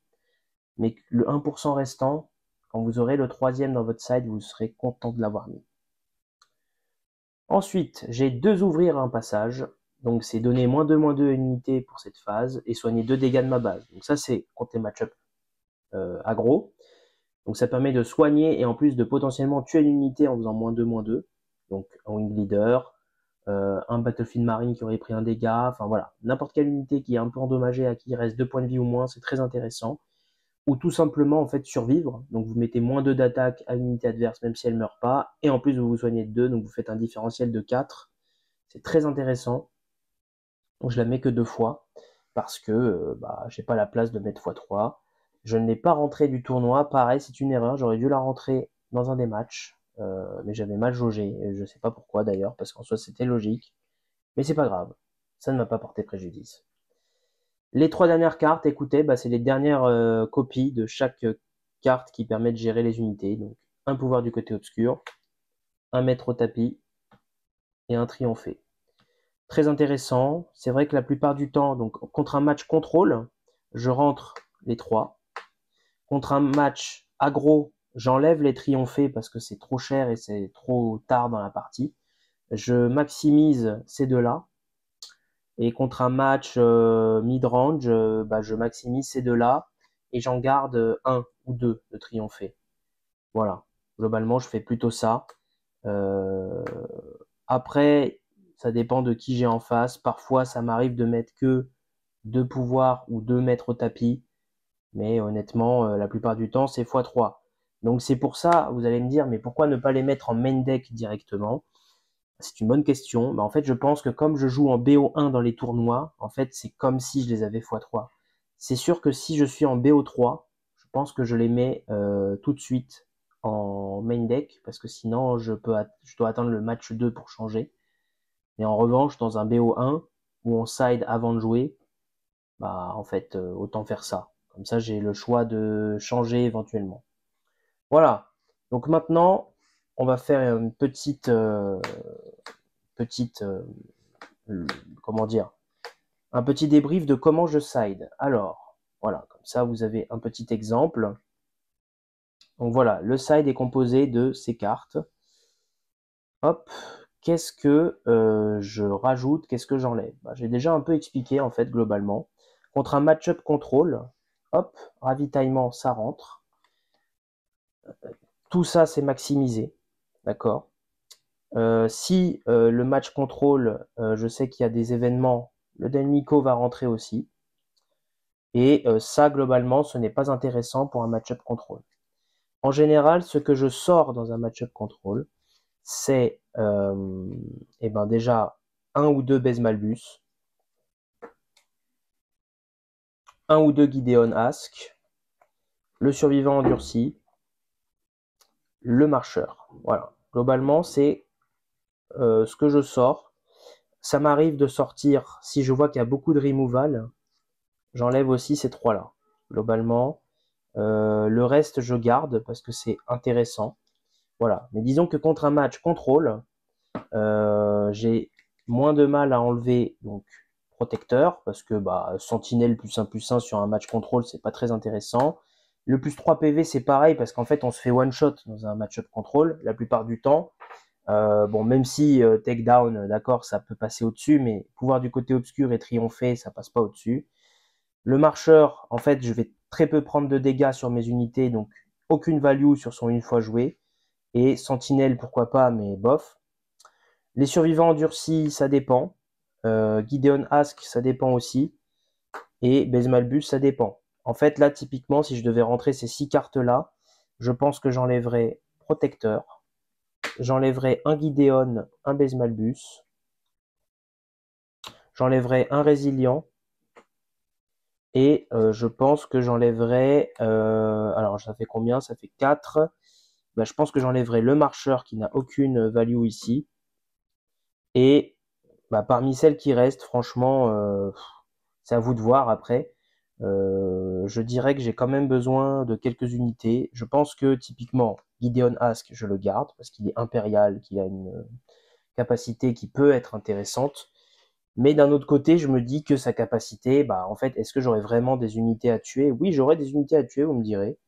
Mais le 1% restant, quand vous aurez le 3e dans votre side, vous serez content de l'avoir mis. Ensuite, j'ai 2 ouvrir à un passage. Donc c'est donner -2/-2 à une unité pour cette phase et soigner 2 dégâts de ma base. Donc ça c'est contre les match-up aggro. Donc ça permet de soigner et en plus de potentiellement tuer une unité en faisant -2/-2. Donc un Wing Leader, un Battlefield Marine qui aurait pris un dégât, enfin voilà, n'importe quelle unité qui est un peu endommagée à qui il reste 2 points de vie ou moins, c'est très intéressant. Ou tout simplement en fait survivre, donc vous mettez -2 d'attaque à l'unité adverse même si elle ne meurt pas, et en plus vous vous soignez de 2, donc vous faites un différentiel de 4. C'est très intéressant. Donc je la mets que 2 fois, parce que j'ai pas la place de mettre x3. Je ne l'ai pas rentrée du tournoi, pareil c'est une erreur, j'aurais dû la rentrer dans un des matchs, mais j'avais mal jaugé, je sais pas pourquoi d'ailleurs, parce qu'en soi c'était logique, mais c'est pas grave, ça ne m'a pas porté préjudice. Les 3 dernières cartes, écoutez, c'est les dernières copies de chaque carte qui permet de gérer les unités. Donc un pouvoir du côté obscur, un maître au tapis et un triomphé. Très intéressant. C'est vrai que la plupart du temps, donc contre un match contrôle, je rentre les 3. Contre un match aggro, j'enlève les triomphés parce que c'est trop cher et c'est trop tard dans la partie. Je maximise ces 2-là. Et contre un match mid-range, je maximise ces 2-là et j'en garde 1 ou 2 de triompher. Voilà. Globalement, je fais plutôt ça. Après, ça dépend de qui j'ai en face. Parfois, ça m'arrive de mettre que 2 pouvoirs ou 2 mettre au tapis. Mais honnêtement, la plupart du temps, c'est x3. Donc c'est pour ça, vous allez me dire, mais pourquoi ne pas les mettre en main deck directement? C'est une bonne question. En fait, je pense que comme je joue en BO1 dans les tournois, en fait, c'est comme si je les avais x3. C'est sûr que si je suis en BO3, je pense que je les mets tout de suite en main deck, parce que sinon, je dois attendre le match 2 pour changer. Mais en revanche, dans un BO1, où on side avant de jouer, en fait, autant faire ça. Comme ça, j'ai le choix de changer éventuellement. Voilà. Donc maintenant, on va faire une petite comment dire, un petit débrief de comment je side. Alors, voilà, comme ça vous avez un petit exemple. Donc voilà, le side est composé de ces cartes. Hop, qu'est-ce que je rajoute, qu'est-ce que j'enlève? Bah, j'ai déjà un peu expliqué en fait globalement. Contre un match-up contrôle, hop, ravitaillement, ça rentre. Tout ça, c'est maximisé, d'accord? Si le match contrôle, je sais qu'il y a des événements, le Delmico va rentrer aussi. Et ça, globalement, ce n'est pas intéressant pour un match-up contrôle. En général, ce que je sors dans un match-up contrôle, c'est eh ben déjà un ou deux Baise Malbus, un ou deux Gideon Ask, le survivant endurci, le marcheur. Voilà. Globalement, c'est ce que je sors. Ça m'arrive de sortir, si je vois qu'il y a beaucoup de removal, j'enlève aussi ces trois-là. Globalement, le reste, je garde parce que c'est intéressant. Voilà. Mais disons que contre un match contrôle, j'ai moins de mal à enlever donc protecteur parce que bah, sentinelle +1/+1 sur un match contrôle, c'est pas très intéressant. Le +3 PV, c'est pareil parce qu'en fait, on se fait one shot dans un match-up contrôle la plupart du temps. Bon, même si takedown, d'accord, ça peut passer au-dessus, mais pouvoir du côté obscur et triompher, ça passe pas au-dessus. Le marcheur, en fait, je vais très peu prendre de dégâts sur mes unités, donc aucune value sur son une fois joué. Et sentinelle, pourquoi pas, mais bof. Les survivants endurcis, ça dépend. Gideon Ask, ça dépend aussi. Et Baise Malbus, ça dépend. En fait, là, typiquement, si je devais rentrer ces 6 cartes-là, je pense que j'enlèverais Protecteur, j'enlèverais un Gideon, un Baise Malbus, j'enlèverais un Résilient, et je pense que j'enlèverais... alors, ça fait combien? Ça fait 4. Bah, je pense que j'enlèverais le Marcheur, qui n'a aucune value ici. Et bah, parmi celles qui restent, franchement, c'est à vous de voir après. Je dirais que j'ai quand même besoin de quelques unités. Je pense que typiquement, Gideon Ask, je le garde parce qu'il est impérial, qu'il a une capacité qui peut être intéressante. Mais d'un autre côté, je me dis que sa capacité, bah en fait, est-ce que j'aurais vraiment des unités à tuer? Oui, j'aurais des unités à tuer, vous me direz.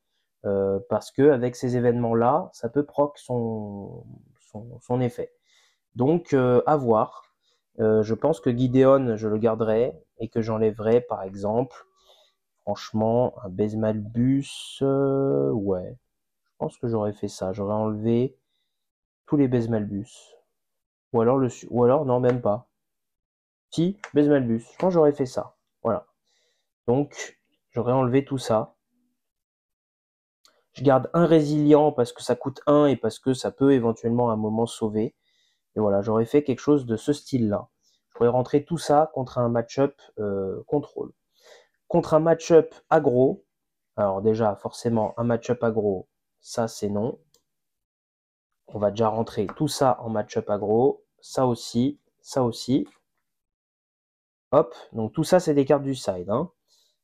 Parce que avec ces événements-là, ça peut proc son effet. Donc, à voir. Je pense que Gideon, je le garderai et que j'enlèverai, par exemple, franchement, un Baise Malbus. Ouais, je pense que j'aurais fait ça. J'aurais enlevé tous les Baise Malbus. Ou alors, non, même pas. Si, Baise Malbus. Je pense que j'aurais fait ça. Voilà. Donc, j'aurais enlevé tout ça. Je garde un résilient parce que ça coûte 1 et parce que ça peut éventuellement à un moment sauver. Et voilà, j'aurais fait quelque chose de ce style-là. Je pourrais rentrer tout ça contre un match-up contrôle. Contre un match-up aggro, alors déjà, forcément, un match-up aggro, ça c'est non. On va déjà rentrer tout ça en match-up aggro, ça aussi, ça aussi. Hop, donc tout ça c'est des cartes du side. Hein.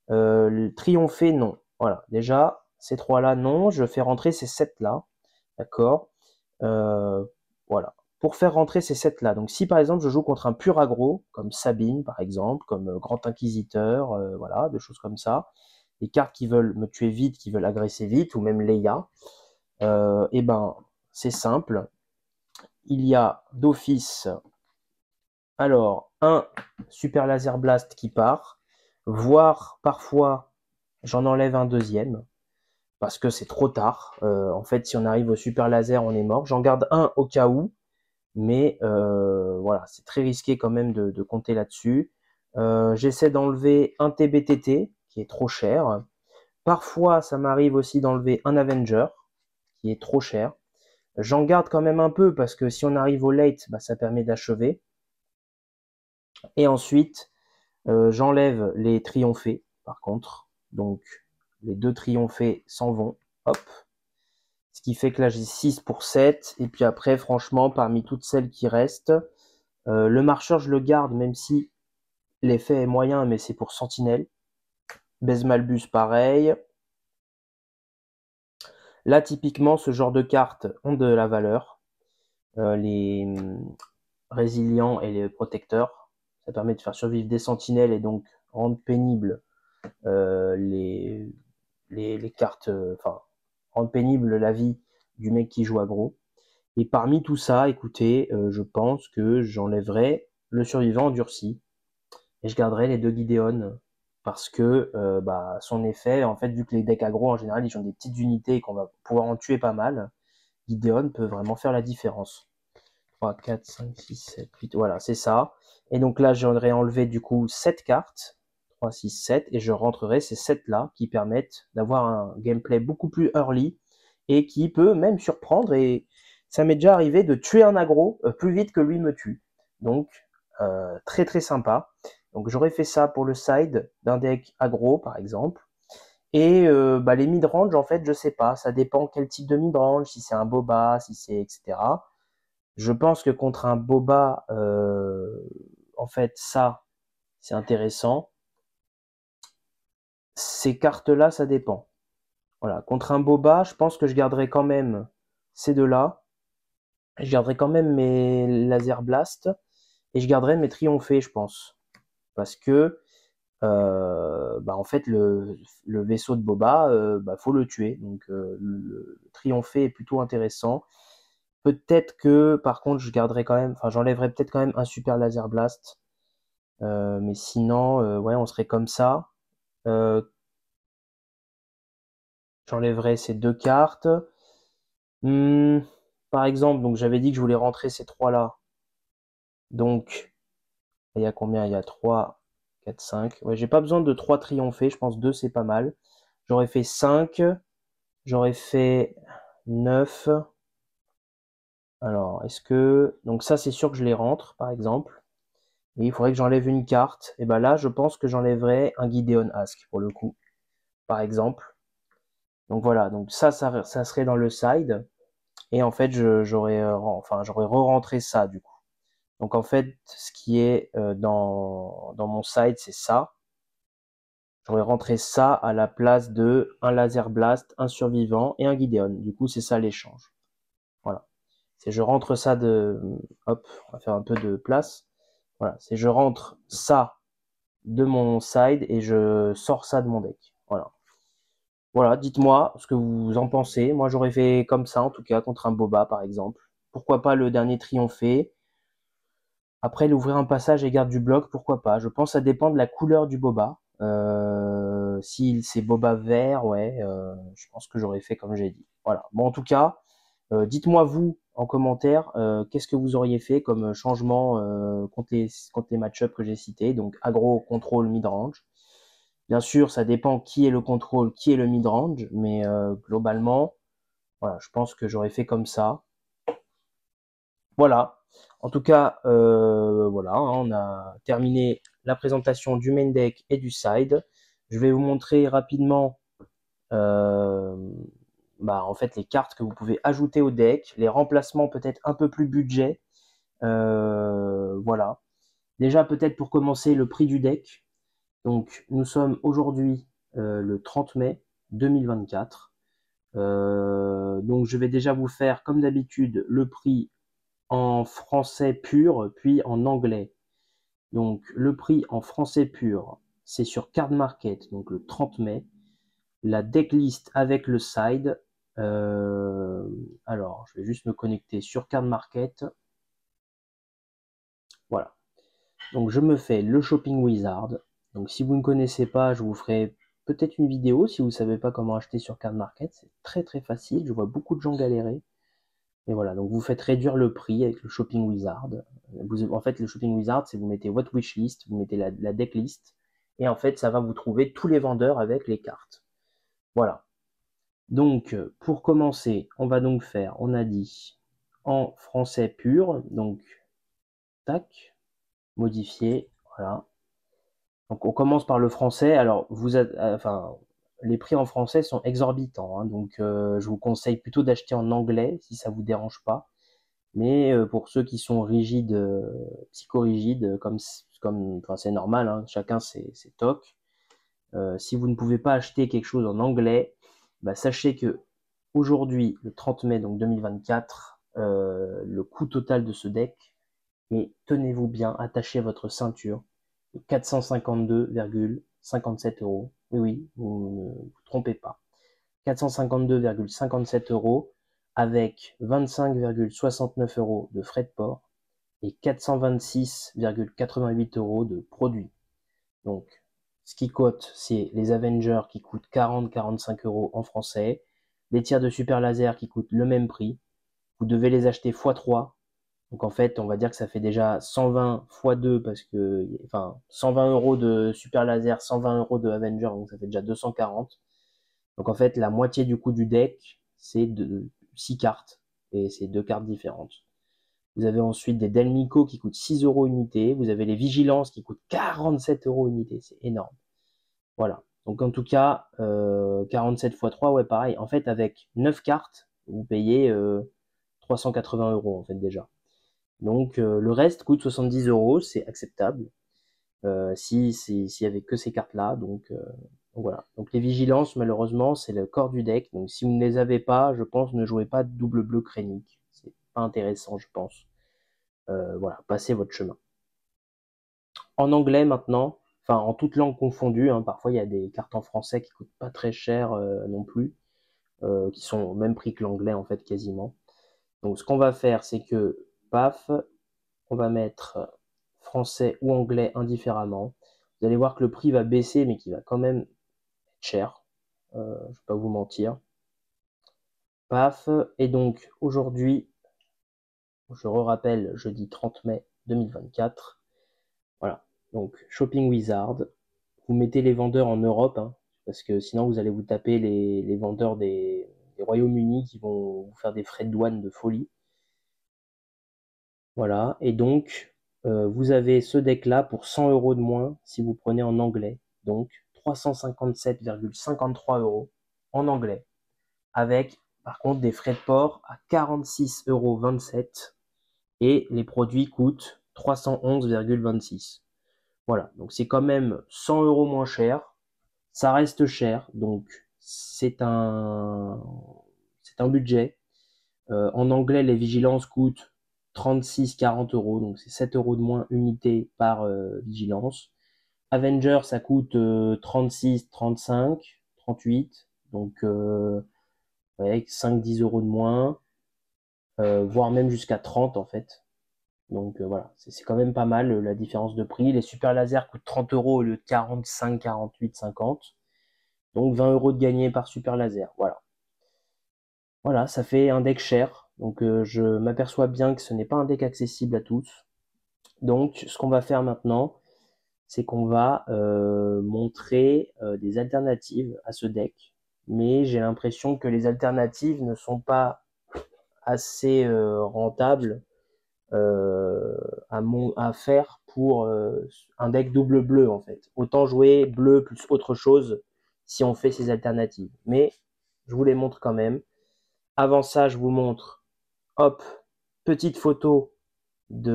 Le triompher, non. Voilà, déjà, ces trois-là, non. Je fais rentrer ces 7-là. D'accord. Voilà. Pour faire rentrer ces 7-là. Donc si par exemple je joue contre un pur aggro, comme Sabine par exemple, comme Grand Inquisiteur, voilà, des choses comme ça, des cartes qui veulent me tuer vite, qui veulent agresser vite, ou même Leia, et ben c'est simple. Il y a d'office, alors, un Super Laser Blast qui part, voire parfois j'en enlève un deuxième, parce que c'est trop tard. En fait, si on arrive au Super Laser, on est mort. J'en garde un au cas où, mais voilà, c'est très risqué quand même de compter là-dessus. J'essaie d'enlever un TBTT, qui est trop cher. Parfois, ça m'arrive aussi d'enlever un Avenger, qui est trop cher. J'en garde quand même un peu, parce que si on arrive au late, bah, ça permet d'achever. Et ensuite, j'enlève les triomphés, par contre. Donc, les deux triomphés s'en vont. Hop. Ce qui fait que là, j'ai 6 pour 7. Et puis après, franchement, parmi toutes celles qui restent, le marcheur, je le garde, même si l'effet est moyen, mais c'est pour sentinelle. Baise Malbus, pareil. Là, typiquement, ce genre de cartes ont de la valeur. Les résilients et les protecteurs. Ça permet de faire survivre des sentinelles et donc rendre pénible les cartes, enfin, rendre pénible la vie du mec qui joue aggro. Et parmi tout ça, écoutez, je pense que j'enlèverai le survivant endurci et je garderai les deux Gideon parce que son effet, en fait, vu que les decks aggro en général ils ont des petites unités et qu'on va pouvoir en tuer pas mal, Gideon peut vraiment faire la différence. 3, 4, 5, 6, 7, 8, voilà, c'est ça. Et donc là, j'aurais enlevé du coup 7 cartes, 3, 6, 7, et je rentrerai ces 7 là qui permettent d'avoir un gameplay beaucoup plus early et qui peut même surprendre. Et ça m'est déjà arrivé de tuer un aggro plus vite que lui me tue. Donc, très très sympa. Donc j'aurais fait ça pour le side d'un deck aggro par exemple. Et les mid-range, en fait, je sais pas, ça dépend quel type de mid-range, si c'est un boba, si c'est etc. Je pense que contre un boba, en fait, ça, c'est intéressant. Ces cartes-là, ça dépend. Voilà, contre un boba, je pense que je garderai quand même ces deux-là. Je garderai quand même mes laser blast et je garderai mes triomphés, je pense. Parce que, en fait, le vaisseau de boba, faut le tuer. Donc, le triomphé est plutôt intéressant. Peut-être que, par contre, je garderai quand même, enfin, j'enlèverai peut-être quand même un super laser blast. Mais sinon, ouais, on serait comme ça. J'enlèverai ces deux cartes. Par exemple, donc j'avais dit que je voulais rentrer ces trois-là. Donc, il y a combien? Il y a 3, 4, 5. Ouais, j'ai pas besoin de 3 triomphés. Je pense 2, c'est pas mal. J'aurais fait 5. J'aurais fait 9. Alors, est-ce que... Donc ça, c'est sûr que je les rentre, par exemple. Et il faudrait que j'enlève une carte. Et ben là, je pense que j'enlèverai un Gideon Ask, pour le coup. Par exemple. Donc voilà, donc ça serait dans le side. Et en fait, j'aurais re-rentré ça, du coup. Donc en fait, ce qui est dans mon side, c'est ça. J'aurais rentré ça à la place de un laser blast, un survivant et un Gideon. Du coup, c'est ça l'échange. Voilà. C'est je rentre ça de... Hop, on va faire un peu de place. Voilà, c'est je rentre ça de mon side et je sors ça de mon deck. Voilà. Voilà, dites-moi ce que vous en pensez. Moi, j'aurais fait comme ça, en tout cas, contre un boba, par exemple. Pourquoi pas le dernier triomphé? Après, l'ouvrir un passage et garde du bloc, pourquoi pas? Je pense que ça dépend de la couleur du boba. Si c'est boba vert, ouais, je pense que j'aurais fait comme j'ai dit. Voilà. Bon, en tout cas, dites-moi vous en commentaire qu'est-ce que vous auriez fait comme changement contre les match-ups que j'ai cités. Donc aggro, contrôle, mid-range. Bien sûr, ça dépend qui est le contrôle, qui est le mid-range, mais globalement, voilà, je pense que j'aurais fait comme ça. Voilà. En tout cas, voilà, hein, on a terminé la présentation du main deck et du side. Je vais vous montrer rapidement en fait les cartes que vous pouvez ajouter au deck, les remplacements peut-être un peu plus budget. Voilà. Déjà peut-être pour commencer le prix du deck. Donc nous sommes aujourd'hui le 30 mai 2024. Donc je vais déjà vous faire comme d'habitude le prix en français pur, puis en anglais. Donc le prix en français pur, c'est sur Card Market, donc le 30 mai. La decklist avec le side. Alors, je vais juste me connecter sur Card Market. Voilà. Donc je me fais le Shopping Wizard. Donc si vous ne connaissez pas, je vous ferai peut-être une vidéo si vous ne savez pas comment acheter sur Card Market. C'est très très facile. Je vois beaucoup de gens galérer. Et voilà, donc vous faites réduire le prix avec le Shopping Wizard. En fait, le Shopping Wizard, c'est vous mettez votre wishlist, vous mettez la decklist, et en fait, ça va vous trouver tous les vendeurs avec les cartes. Voilà. Donc, pour commencer, on va donc faire, on a dit, en français pur, donc, tac, modifier, voilà. Donc, on commence par le français. Alors, les prix en français sont exorbitants, hein, donc je vous conseille plutôt d'acheter en anglais si ça vous dérange pas. Mais pour ceux qui sont rigides, psychorigides, enfin c'est normal, hein, chacun ses tocs. Si vous ne pouvez pas acheter quelque chose en anglais, sachez que aujourd'hui, le 30 mai donc 2024, le coût total de ce deck est, tenez-vous bien, attachez votre ceinture, 452,57 euros. Oui, oui, vous ne vous trompez pas. 452,57 euros avec 25,69 € de frais de port et 426,88 € de produits. Donc, ce qui cote, c'est les Avengers qui coûtent 40-45 € en français, les tirs de super laser qui coûtent le même prix. Vous devez les acheter x3. Donc en fait, on va dire que ça fait déjà 120 x 2 parce que, enfin, 120 € de super laser, 120 € de Avenger, donc ça fait déjà 240. Donc en fait, la moitié du coût du deck, c'est de 6 cartes et c'est 2 cartes différentes. Vous avez ensuite des Delmico qui coûtent 6 € unité. Vous avez les Vigilances qui coûtent 47 € unité. C'est énorme. Voilà. Donc en tout cas, 47 x 3, ouais, pareil. En fait, avec 9 cartes, vous payez 380 € en fait déjà. Donc le reste coûte 70 €, c'est acceptable. S'il y avait que ces cartes-là, donc voilà. Donc les Vigilances, malheureusement, c'est le corps du deck. Donc si vous ne les avez pas, je pense, ne jouez pas de double bleu Krennic. C'est pas intéressant, je pense. Voilà, passez votre chemin. En anglais maintenant, enfin en toutes langues confondues, hein, parfois il y a des cartes en français qui coûtent pas très cher non plus, qui sont au même prix que l'anglais en fait quasiment. Donc ce qu'on va faire, c'est que paf, on va mettre français ou anglais indifféremment. Vous allez voir que le prix va baisser, mais qui va quand même être cher. Je ne vais pas vous mentir. Paf. Et donc aujourd'hui, je rappelle, jeudi 30 mai 2024. Voilà. Donc Shopping Wizard. Vous mettez les vendeurs en Europe, hein, parce que sinon vous allez vous taper les vendeurs des Royaumes-Unis qui vont vous faire des frais de douane de folie. Voilà. Et donc vous avez ce deck-là pour 100 € de moins si vous prenez en anglais. Donc 357,53 € en anglais. Avec par contre des frais de port à 46,27 € et les produits coûtent 311,26 €. Voilà, donc c'est quand même 100 € moins cher. Ça reste cher, donc c'est un budget. En anglais, les vigilances coûtent 36-40 €, donc c'est 7 € de moins unité par vigilance. Avenger, ça coûte 36, 35, 38, donc avec 5-10 € de moins, voire même jusqu'à 30 en fait. Donc voilà, c'est quand même pas mal la différence de prix. Les super lasers coûtent 30 € au lieu de 45, 48, 50. Donc 20 € de gagné par super laser. Voilà. Voilà, ça fait un deck cher. Donc je m'aperçois bien que ce n'est pas un deck accessible à tous. Donc ce qu'on va faire maintenant, c'est qu'on va montrer des alternatives à ce deck. Mais j'ai l'impression que les alternatives ne sont pas assez rentables à faire pour un deck double bleu en fait. Autant jouer bleu plus autre chose si on fait ces alternatives. Mais je vous les montre quand même. Avant ça, je vous montre, hop, petite photo du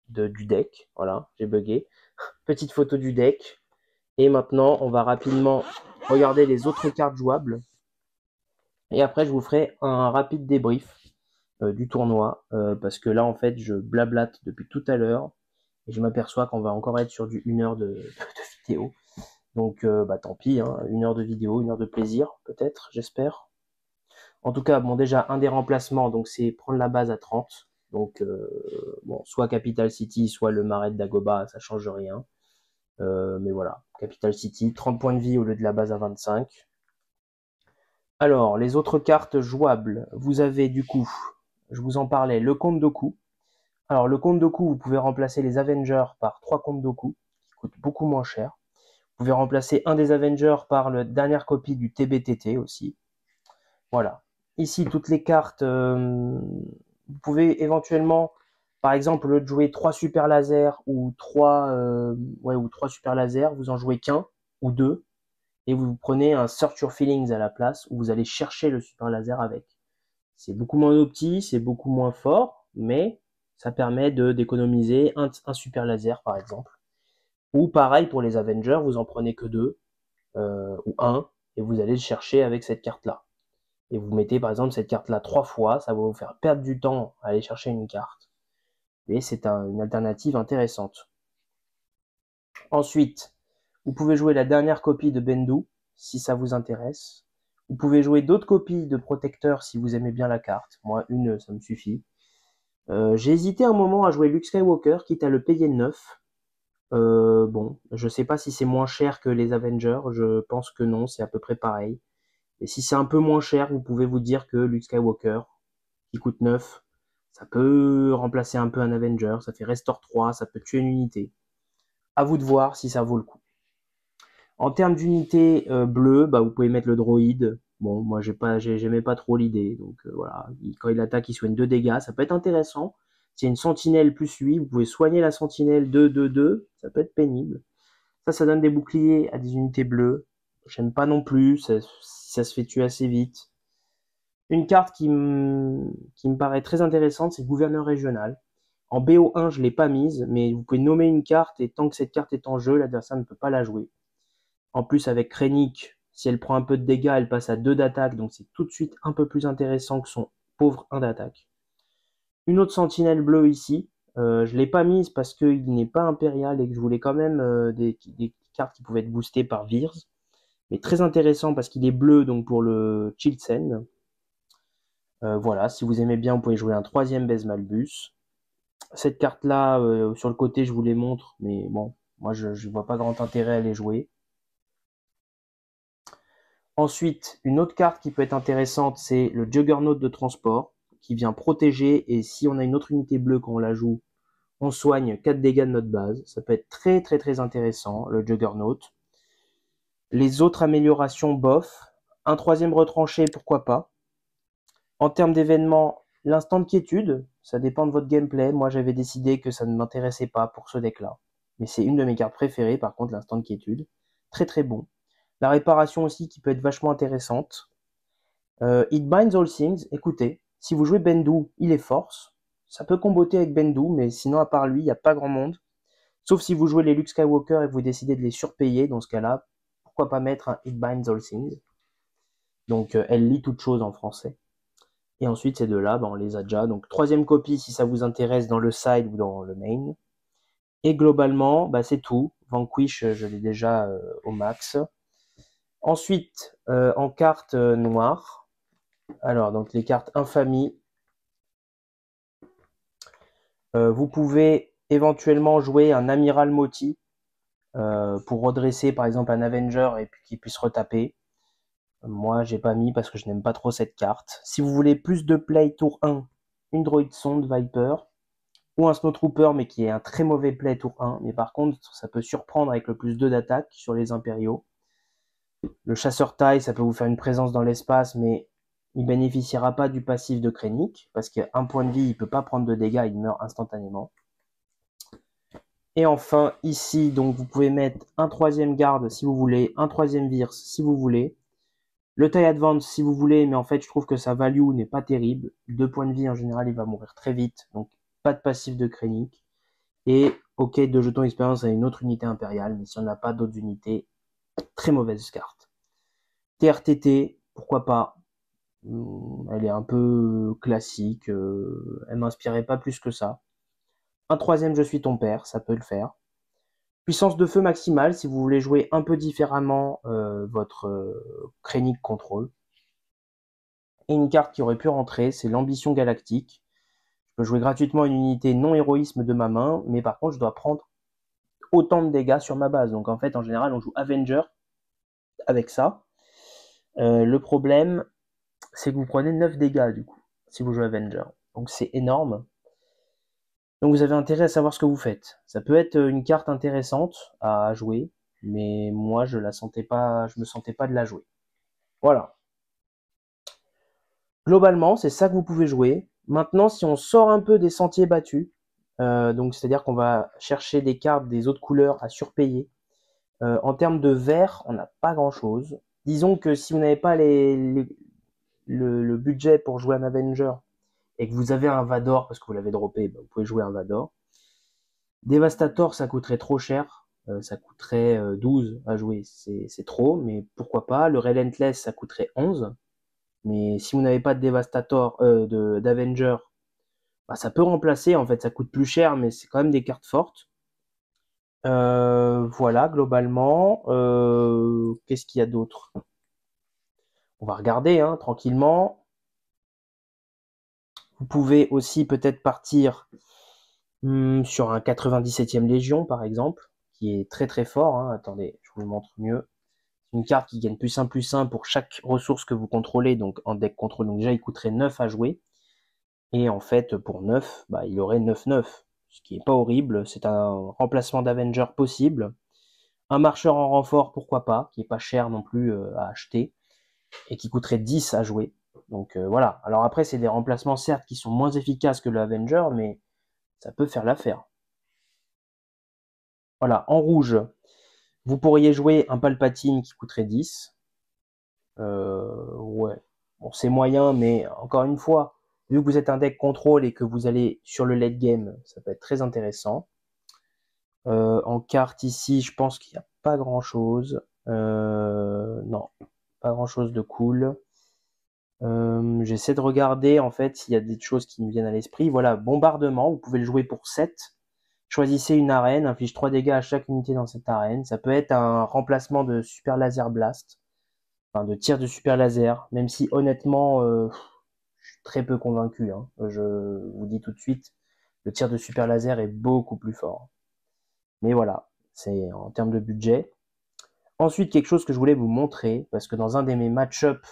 deck. Voilà, j'ai bugué. Petite photo du deck. Et maintenant, on va rapidement regarder les autres cartes jouables. Et après, je vous ferai un rapide débrief du tournoi. Parce que là, en fait, je blablate depuis tout à l'heure. Et je m'aperçois qu'on va encore être sur du 1 heure de vidéo. Donc, bah tant pis, hein, 1 heure de vidéo, 1 heure de plaisir, peut-être, j'espère. En tout cas, bon, déjà, un des remplacements, donc c'est prendre la base à 30. Donc, bon, soit Capital City, soit le Marais de Dagobah, ça change rien. Mais voilà, Capital City, 30 points de vie au lieu de la base à 25. Alors, les autres cartes jouables, vous avez du coup, je vous en parlais, le Comte Dooku. Alors, le Comte Dooku, vous pouvez remplacer les Avengers par 3 Comtes Dooku, qui coûtent beaucoup moins cher. Vous pouvez remplacer un des Avengers par la dernière copie du TBTT aussi. Voilà. Ici, toutes les cartes, vous pouvez éventuellement, par exemple, au lieu de jouer 3 super lasers ou 3 super lasers, vous en jouez qu'un ou 2 et vous prenez un Search Your Feelings à la place où vous allez chercher le super laser avec. C'est beaucoup moins opti, c'est beaucoup moins fort, mais ça permet d'économiser un super laser par exemple. Ou pareil pour les Avengers, vous en prenez que 2 ou 1 et vous allez le chercher avec cette carte-là. Et vous mettez par exemple cette carte-là 3 fois, ça va vous faire perdre du temps à aller chercher une carte. Et c'est une alternative intéressante. Ensuite, vous pouvez jouer la dernière copie de Bendu, si ça vous intéresse. Vous pouvez jouer d'autres copies de protecteurs si vous aimez bien la carte. Moi, une, ça me suffit. J'ai hésité un moment à jouer Luke Skywalker, quitte à le payer 9. Bon, je sais pas si c'est moins cher que les Avengers, je pense que non, c'est à peu près pareil. Et si c'est un peu moins cher, vous pouvez vous dire que Luke Skywalker, qui coûte 9, ça peut remplacer un peu un Avenger, ça fait Restore 3, ça peut tuer une unité. À vous de voir si ça vaut le coup. En termes d'unité bleue, bah, vous pouvez mettre le droïde. Bon, moi j'aimais pas trop l'idée, donc voilà. Quand il attaque, il soigne 2 dégâts, ça peut être intéressant. S'il y a une sentinelle plus 8, vous pouvez soigner la sentinelle 2-2-2, ça peut être pénible. Ça donne des boucliers à des unités bleues. J'aime pas non plus, ça se fait tuer assez vite. Une carte qui me paraît très intéressante, c'est Gouverneur Régional. En BO1, je l'ai pas mise, mais vous pouvez nommer une carte et tant que cette carte est en jeu, l'adversaire ne peut pas la jouer. En plus, avec Krennic, si elle prend un peu de dégâts, elle passe à 2 d'attaque, donc c'est tout de suite un peu plus intéressant que son pauvre 1 d'attaque. Une autre sentinelle bleue ici, je l'ai pas mise parce qu'il n'est pas impérial et que je voulais quand même des cartes qui pouvaient être boostées par Veers. Mais très intéressant parce qu'il est bleu, donc pour le Chilsen. Voilà, si vous aimez bien, vous pouvez jouer un 3e Base Malbus. Cette carte-là, sur le côté, je vous les montre, mais bon, moi je vois pas grand intérêt à les jouer. Ensuite, une autre carte qui peut être intéressante, c'est le Juggernaut de transport, qui vient protéger, et si on a une autre unité bleue quand on la joue, on soigne 4 dégâts de notre base. Ça peut être très très très intéressant, le Juggernaut. Les autres améliorations, bof. Un 3e retranché, pourquoi pas. En termes d'événements, l'instant de quiétude, ça dépend de votre gameplay. Moi, j'avais décidé que ça ne m'intéressait pas pour ce deck-là. Mais c'est une de mes cartes préférées, par contre, l'instant de quiétude. Très très bon. La réparation aussi, qui peut être vachement intéressante. It binds all things. Écoutez, si vous jouez Bendu, il est force. Ça peut comboter avec Bendu, mais sinon, à part lui, il n'y a pas grand monde. Sauf si vous jouez les Luke Skywalker et vous décidez de les surpayer. Dans ce cas-là, pourquoi pas mettre un It binds all things. Donc, elle lit toute chose en français. Et ensuite, ces deux-là, on les a déjà. Donc, 3e copie si ça vous intéresse dans le side ou dans le main. Et globalement, c'est tout. Vanquish, je l'ai déjà au max. Ensuite, en carte noire. Alors, donc les cartes infamie. Vous pouvez éventuellement jouer un Amiral Moti pour redresser par exemple un Avenger et puis qu'il puisse retaper. Moi, j'ai pas mis parce que je n'aime pas trop cette carte. Si vous voulez plus de play tour 1, une Droid Sonde Viper ou un Snowtrooper, mais qui est un très mauvais play tour 1. Mais par contre, ça peut surprendre avec le plus 2 d'attaque sur les Impériaux. Le Chasseur Taille, ça peut vous faire une présence dans l'espace, mais il bénéficiera pas du passif de Krennic, parce qu'un point de vie, il peut pas prendre de dégâts, il meurt instantanément. Et enfin, ici, donc vous pouvez mettre un 3e garde si vous voulez, un 3e Veers si vous voulez. Le taille advance si vous voulez, mais en fait je trouve que sa value n'est pas terrible. 2 points de vie en général, il va mourir très vite, donc pas de passif de Krennic. Et ok, 2 jetons d'expérience à une autre unité impériale, mais si on n'a pas d'autres unités, très mauvaise carte. TRTT, pourquoi pas. Elle est un peu classique, elle m'inspirait pas plus que ça. Un 3e je suis ton père, ça peut le faire. Puissance de feu maximale, si vous voulez jouer un peu différemment votre Krennic Control. Et une carte qui aurait pu rentrer, c'est l'ambition galactique. Je peux jouer gratuitement une unité non héroïsme de ma main, mais par contre je dois prendre autant de dégâts sur ma base. Donc en fait, en général, on joue Avenger avec ça. Le problème, c'est que vous prenez 9 dégâts du coup, si vous jouez Avenger. Donc c'est énorme. Donc vous avez intérêt à savoir ce que vous faites. Ça peut être une carte intéressante à jouer, mais moi je me sentais pas de la jouer. Voilà. Globalement, c'est ça que vous pouvez jouer. Maintenant, si on sort un peu des sentiers battus, donc c'est-à-dire qu'on va chercher des cartes des autres couleurs à surpayer. En termes de vert, on n'a pas grand-chose. Disons que si vous n'avez pas le budget pour jouer un Avenger et que vous avez un Vador parce que vous l'avez droppé, vous pouvez jouer un Vador. Devastator, ça coûterait trop cher. Ça coûterait 12 à jouer. C'est trop, mais pourquoi pas. Le Relentless, ça coûterait 11. Mais si vous n'avez pas de Devastator, d'Avenger, ça peut remplacer. En fait, ça coûte plus cher, mais c'est quand même des cartes fortes. Voilà, globalement. Qu'est-ce qu'il y a d'autre? On va regarder hein, tranquillement. Vous pouvez aussi peut-être partir sur un 97e Légion par exemple, qui est très très fort. Hein. Attendez, je vous le montre mieux. Une carte qui gagne +1/+1 pour chaque ressource que vous contrôlez, donc en deck contrôle. Donc déjà, il coûterait 9 à jouer. Et en fait, pour 9, bah, il aurait 9/9, ce qui est pas horrible. C'est un remplacement d'Avenger possible. Un marcheur en renfort, pourquoi pas, qui est pas cher non plus à acheter, et qui coûterait 10 à jouer. Donc voilà. Alors après, c'est des remplacements certes qui sont moins efficaces que le Avenger, mais ça peut faire l'affaire. Voilà, en rouge, vous pourriez jouer un Palpatine qui coûterait 10. Ouais. Bon, c'est moyen, mais encore une fois, vu que vous êtes un deck contrôle et que vous allez sur le late game, ça peut être très intéressant. En carte ici, je pense qu'il n'y a pas grand chose. Non, pas grand chose de cool. J'essaie de regarder en fait s'il y a des choses qui me viennent à l'esprit. Voilà, bombardement, vous pouvez le jouer pour 7. Choisissez une arène, inflige 3 dégâts à chaque unité dans cette arène. Ça peut être un remplacement de Super Laser Blast, enfin de tir de Super Laser, même si honnêtement, je suis très peu convaincu. Hein. Je vous dis tout de suite, le tir de Super Laser est beaucoup plus fort. Mais voilà, c'est en termes de budget. Ensuite, quelque chose que je voulais vous montrer, parce que dans un de mes match-up,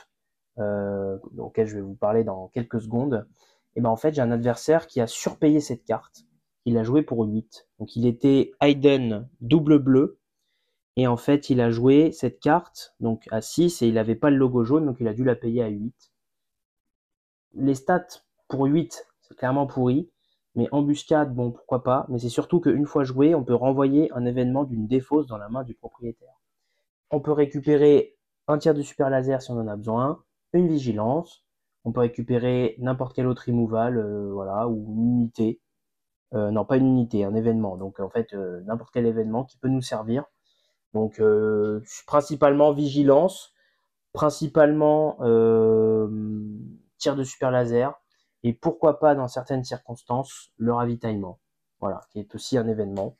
auquel je vais vous parler dans quelques secondes, et ben en fait, j'ai un adversaire qui a surpayé cette carte. Il a joué pour 8. Donc il était Hayden double bleu. Et en fait, il a joué cette carte donc à 6 et il n'avait pas le logo jaune, donc il a dû la payer à 8. Les stats pour 8, c'est clairement pourri. Mais embuscade, bon, pourquoi pas. Mais c'est surtout qu'une fois joué, on peut renvoyer un événement d'une défausse dans la main du propriétaire. On peut récupérer un tir de super laser si on en a besoin, une vigilance. On peut récupérer n'importe quel autre removal, voilà, ou une unité. Non, pas une unité, un événement. Donc en fait, n'importe quel événement qui peut nous servir. Donc principalement vigilance, principalement tir de super laser, et pourquoi pas dans certaines circonstances le ravitaillement. Voilà, qui est aussi un événement.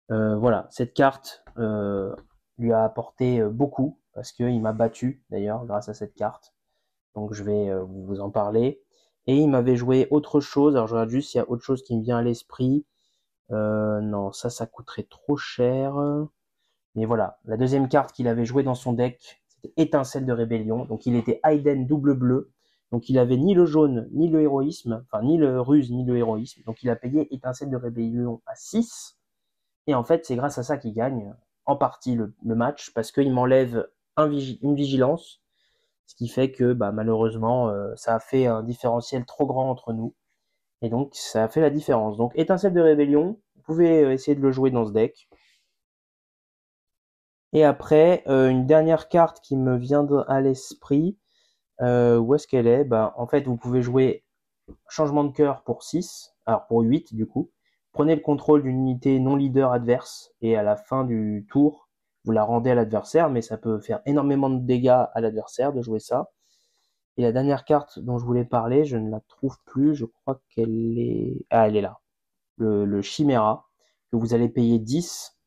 Voilà, cette carte lui a apporté beaucoup, parce qu'il m'a battu d'ailleurs grâce à cette carte. Donc je vais vous en parler. Et il m'avait joué autre chose, alors je regarde juste s'il y a autre chose qui me vient à l'esprit. Non, ça coûterait trop cher. Mais voilà, la deuxième carte qu'il avait jouée dans son deck, c'était Étincelle de Rébellion. Donc il était Hayden double bleu. Donc il avait ni le jaune, ni le héroïsme, enfin ni le ruse, ni le héroïsme. Donc il a payé Étincelle de Rébellion à 6. Et en fait, c'est grâce à ça qu'il gagne en partie le match, parce qu'il m'enlève une vigilance, ce qui fait que bah, malheureusement, ça a fait un différentiel trop grand entre nous. Et donc ça a fait la différence. Donc Étincelle de Rébellion, vous pouvez essayer de le jouer dans ce deck. Et après, une dernière carte qui me vient à l'esprit, où est-ce qu'elle est, bah, en fait, vous pouvez jouer changement de cœur pour 6, alors pour 8 du coup. Prenez le contrôle d'une unité non leader adverse, et à la fin du tour, vous la rendez à l'adversaire, mais ça peut faire énormément de dégâts à l'adversaire de jouer ça. Et la dernière carte dont je voulais parler, je ne la trouve plus, je crois qu'elle est... Ah, elle est là. Le Chimera, que vous allez payer 10,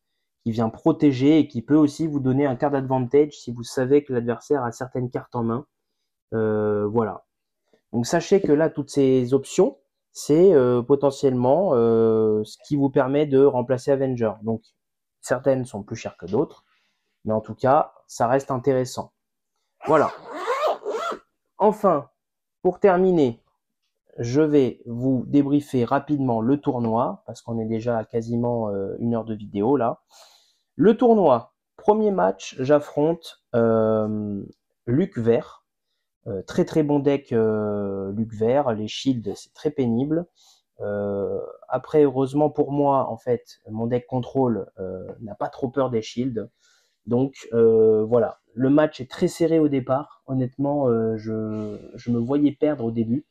qui vient protéger et qui peut aussi vous donner un card advantage si vous savez que l'adversaire a certaines cartes en main. Voilà. Donc sachez que là, toutes ces options, c'est potentiellement ce qui vous permet de remplacer Avenger. Donc certaines sont plus chères que d'autres, mais en tout cas, ça reste intéressant. Voilà. Enfin, pour terminer, je vais vous débriefer rapidement le tournoi, parce qu'on est déjà à quasiment 1 heure de vidéo là. Le tournoi, premier match, j'affronte Luc Vert. Très très bon deck Luc Vert, les shields c'est très pénible. Après heureusement pour moi en fait mon deck contrôle n'a pas trop peur des shields. Donc voilà, le match est très serré au départ. Honnêtement je me voyais perdre au début.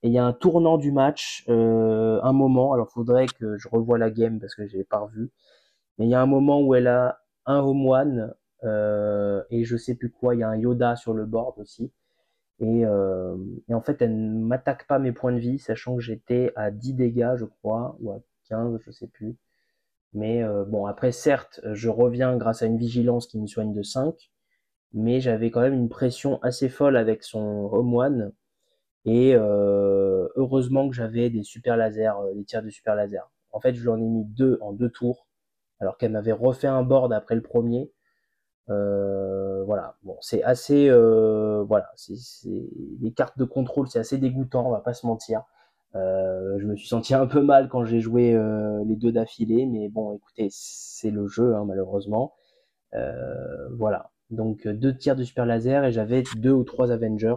Et il y a un tournant du match, un moment, alors faudrait que je revoie la game parce que je l'ai pas revu. Mais il y a un moment où elle a un home one et je sais plus quoi, il y a un Yoda sur le board aussi. Et en fait, elle ne m'attaque pas mes points de vie, sachant que j'étais à 10 dégâts, je crois, ou à 15, je sais plus. Mais bon, après, certes, je reviens grâce à une vigilance qui me soigne de 5. mais j'avais quand même une pression assez folle avec son Home One. Et heureusement que j'avais des super lasers, des tirs de super laser. En fait, je lui en ai mis deux en 2 tours, alors qu'elle m'avait refait un board après le premier. Voilà, bon, c'est assez, voilà, les cartes de contrôle, c'est assez dégoûtant, on va pas se mentir. Je me suis senti un peu mal quand j'ai joué les deux d'affilée, mais bon, écoutez, c'est le jeu, hein, malheureusement. Voilà, donc 2 tirs de super laser et j'avais 2 ou 3 Avengers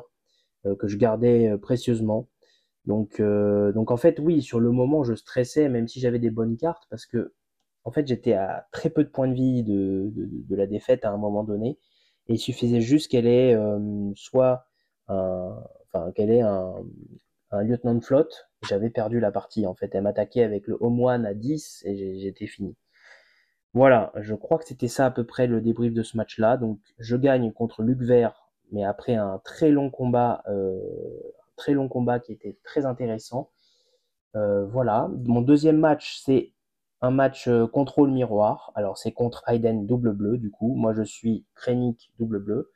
que je gardais précieusement. Donc en fait, oui, sur le moment, je stressais, même si j'avais des bonnes cartes, parce que en fait, j'étais à très peu de points de vie de la défaite à un moment donné, et il suffisait juste qu'elle ait soit enfin, qu'elle ait un lieutenant de flotte. J'avais perdu la partie, en fait. Elle m'attaquait avec le home one à 10 et j'étais fini. Voilà, je crois que c'était ça à peu près le débrief de ce match-là. Donc, je gagne contre Luc Vert, mais après un très long combat qui était très intéressant. Voilà. Mon deuxième match, c'est un match contrôle miroir. Alors, c'est contre Hayden double bleu, du coup. Moi, je suis Krennic double bleu.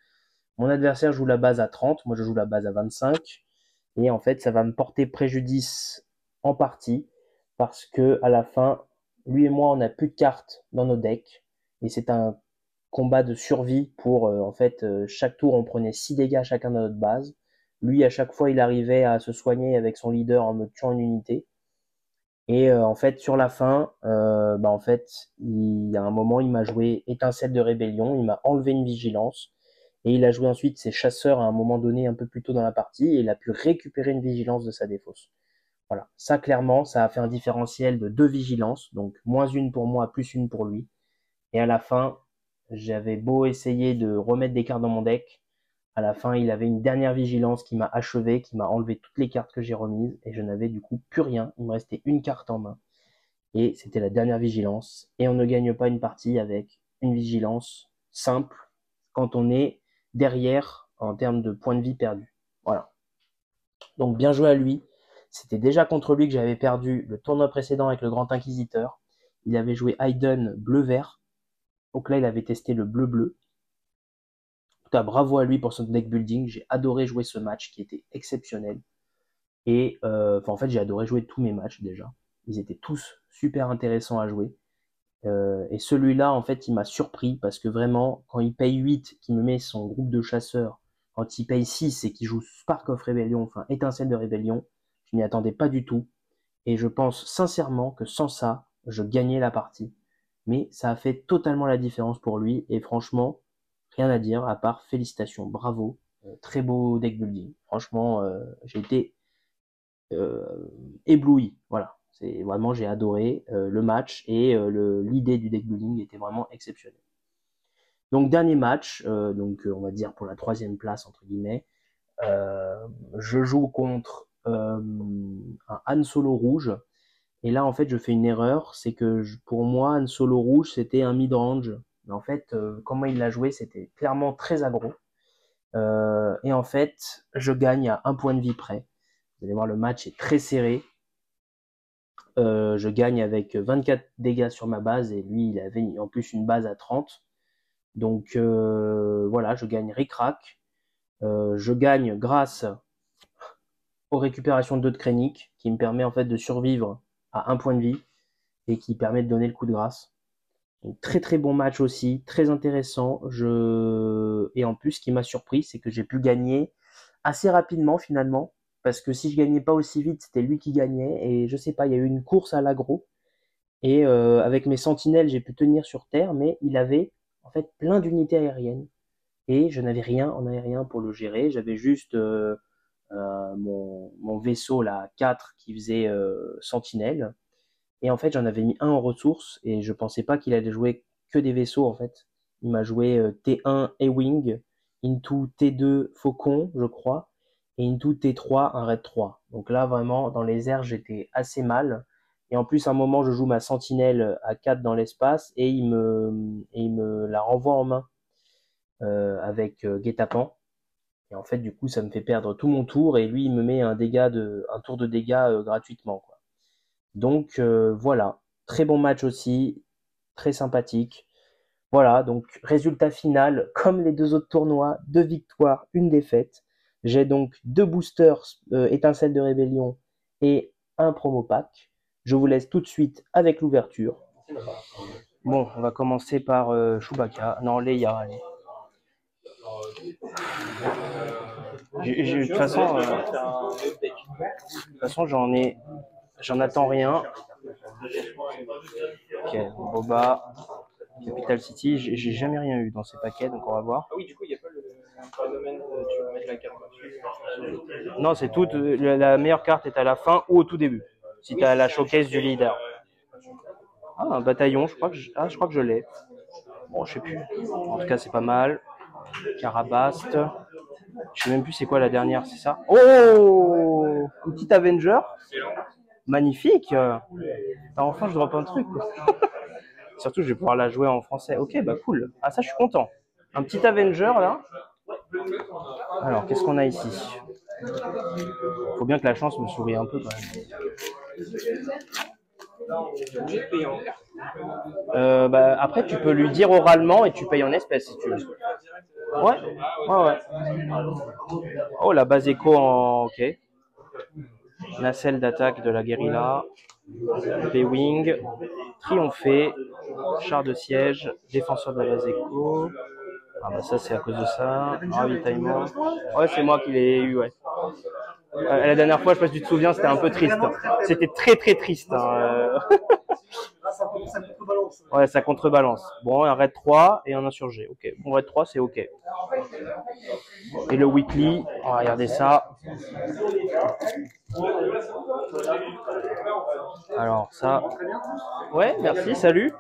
Mon adversaire joue la base à 30, moi, je joue la base à 25. Et en fait, ça va me porter préjudice en partie parce que à la fin, lui et moi, on n'a plus de cartes dans nos decks. Et c'est un combat de survie pour, en fait, chaque tour, on prenait 6 dégâts chacun dans notre base. Lui, à chaque fois, il arrivait à se soigner avec son leader en me tuant une unité. Et en fait, sur la fin, bah, en fait, il y a un moment, il m'a joué Étincelle de Rébellion, il m'a enlevé une vigilance, et il a joué ensuite ses chasseurs à un moment donné, un peu plus tôt dans la partie, et il a pu récupérer une vigilance de sa défausse. Voilà, ça clairement, ça a fait un différentiel de 2 vigilances, donc -1 pour moi, +1 pour lui. Et à la fin, j'avais beau essayer de remettre des cartes dans mon deck, à la fin, il avait une dernière vigilance qui m'a achevé, qui m'a enlevé toutes les cartes que j'ai remises, et je n'avais du coup plus rien. Il me restait une carte en main. Et c'était la dernière vigilance. Et on ne gagne pas une partie avec une vigilance simple quand on est derrière en termes de points de vie perdus. Voilà. Donc bien joué à lui. C'était déjà contre lui que j'avais perdu le tournoi précédent avec le Grand Inquisiteur. Il avait joué Hayden bleu-vert. Donc là, il avait testé le bleu-bleu. En tout cas, bravo à lui pour son deck building. J'ai adoré jouer ce match qui était exceptionnel. Et en fait, j'ai adoré jouer tous mes matchs déjà. Ils étaient tous super intéressants à jouer. Et celui-là, en fait, il m'a surpris parce que vraiment, quand il paye 8, qu'il me met son groupe de chasseurs, quand il paye 6 et qu'il joue Spark of Rebellion, enfin Étincelle de Rébellion, je m'y attendais pas du tout. Et je pense sincèrement que sans ça, je gagnais la partie. Mais ça a fait totalement la différence pour lui. Et franchement, rien à dire à part félicitations, bravo. Très beau deck building. Franchement, j'ai été ébloui. Voilà. C'est vraiment, j'ai adoré le match et l'idée du deck building était vraiment exceptionnelle. Donc dernier match, on va dire pour la 3e place entre guillemets, je joue contre un Han Solo rouge. Et là en fait je fais une erreur, c'est que pour moi Han Solo rouge c'était un mid-range. Mais en fait comment il l'a joué c'était clairement très aggro. Et en fait je gagne à un point de vie près. Vous allez voir le match est très serré. Je gagne avec 24 dégâts sur ma base et lui il avait en plus une base à 30. Donc voilà, je gagne ric-rac. Je gagne grâce aux récupérations de 2 de Krennic qui me permet en fait de survivre à un point de vie et qui permet de donner le coup de grâce. Donc très très bon match aussi, très intéressant. Et en plus, ce qui m'a surpris, c'est que j'ai pu gagner assez rapidement finalement. Parce que si je gagnais pas aussi vite, c'était lui qui gagnait. Et je sais pas, il y a eu une course à l'aggro. Et avec mes sentinelles, j'ai pu tenir sur terre, mais il avait en fait plein d'unités aériennes. Et je n'avais rien en aérien pour le gérer. J'avais juste mon vaisseau, là, 4, qui faisait sentinelle. Et en fait, j'en avais mis un en ressources et je pensais pas qu'il allait jouer que des vaisseaux en fait. Il m'a joué T1 E-Wing, into T2 Faucon, je crois, et into T3 un Red 3. Donc là, vraiment, dans les airs, j'étais assez mal. Et en plus, à un moment, je joue ma sentinelle à 4 dans l'espace et il me la renvoie en main avec guet-apens. Et en fait, du coup, ça me fait perdre tout mon tour et lui, il me met un tour de dégâts gratuitement, quoi. Donc voilà, très bon match aussi, très sympathique. Voilà, donc résultat final, comme les deux autres tournois, 2 victoires, 1 défaite. J'ai donc 2 boosters étincelles de rébellion et un promo pack. Je vous laisse tout de suite avec l'ouverture. Bon, on va commencer par Chewbacca. Non, Leia, allez. De toute façon, j'en attends rien. Ok, Boba, Capital City, j'ai jamais rien eu dans ces paquets, donc on va voir. Ah oui, du coup, il n'y a pas le phénomène de tu peux mettre la carte dessus. Non, c'est tout. La meilleure carte est à la fin ou au tout début. Si tu as la showcase du leader. Ah, un bataillon, je crois que je l'ai. Bon, je sais plus. En tout cas, c'est pas mal. Carabaste. Je sais même plus c'est quoi la dernière, c'est ça? Oh, un petit Avenger. Magnifique. Enfin, je drop un truc, quoi. Surtout, je vais pouvoir la jouer en français. Ok, bah cool. Ah, ça, je suis content. Un petit Avenger, là. Alors, qu'est-ce qu'on a ici? Faut bien que la chance me sourie un peu, quand même. Après, tu peux lui dire oralement et tu payes en espèces, si tu veux. Ouais, ouais. Oh, la base écho en... Ok. Nacelle d'attaque de la guérilla. B-Wing. Triomphé. Char de siège. Défenseur de la base écho. Ah bah ça, c'est à cause de ça. Ravitaillement. Ouais, c'est moi qui l'ai eu, ouais. La dernière fois, je sais pas si tu te souviens, c'était un peu triste. C'était très très triste. Ouais, ça contrebalance. Bon, un raid 3 et un insurgé. Ok. Bon, raid 3, c'est ok. Et le weekly, on va regarder ça. Alors, ça. Ouais, merci, salut.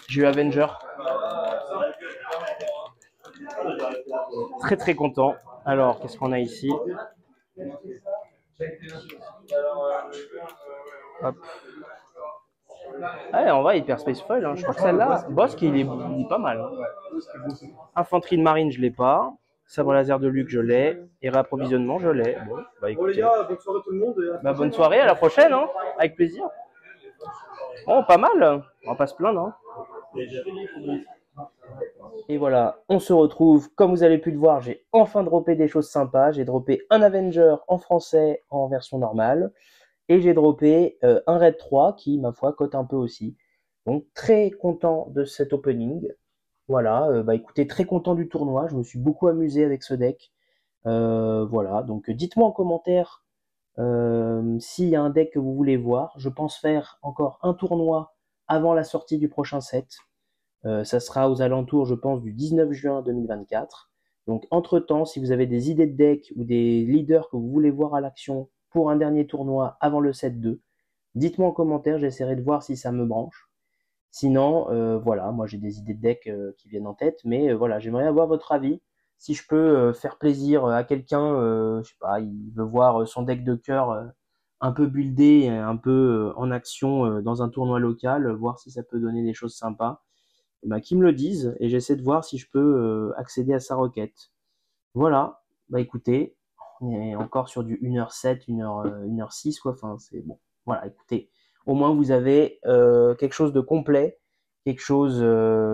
J'ai eu Avenger. Très très content. Alors, qu'est-ce qu'on a ici? Hop. Ouais, en vrai, Hyperspace Foil, hein. Je crois que celle-là, Bosque, il est pas mal. Infanterie de marine, je l'ai pas. Sabre laser de Luc, je l'ai. Et réapprovisionnement, je l'ai. Bon, bah écoutez. Bon, les gars, bonne soirée tout le monde. Bah, bonne soirée, à la prochaine, hein. Avec plaisir. Bon, pas mal. On va pas se plaindre, hein. Et voilà, on se retrouve. Comme vous avez pu le voir, j'ai enfin droppé des choses sympas. J'ai droppé un Avenger en français en version normale. Et j'ai droppé un Raid 3 qui, ma foi, cote un peu aussi. Donc très content de cet opening. Voilà, bah écoutez, très content du tournoi. Je me suis beaucoup amusé avec ce deck. Voilà, donc dites-moi en commentaire s'il y a un deck que vous voulez voir. Je pense faire encore un tournoi avant la sortie du prochain set. Ça sera aux alentours, je pense, du 19 juin 2024. Donc, entre-temps, si vous avez des idées de deck ou des leaders que vous voulez voir à l'action pour un dernier tournoi avant le set 2, dites-moi en commentaire, j'essaierai de voir si ça me branche. Sinon, voilà, moi j'ai des idées de deck qui viennent en tête, mais voilà, j'aimerais avoir votre avis. Si je peux faire plaisir à quelqu'un, je sais pas, il veut voir son deck de cœur un peu buildé, un peu en action dans un tournoi local, voir si ça peut donner des choses sympas, bah, qu'ils me le disent et j'essaie de voir si je peux accéder à sa requête. Voilà, bah écoutez, on est encore sur du 1h07, 1h06, quoi, enfin c'est bon. Voilà, écoutez, au moins vous avez quelque chose de complet, quelque chose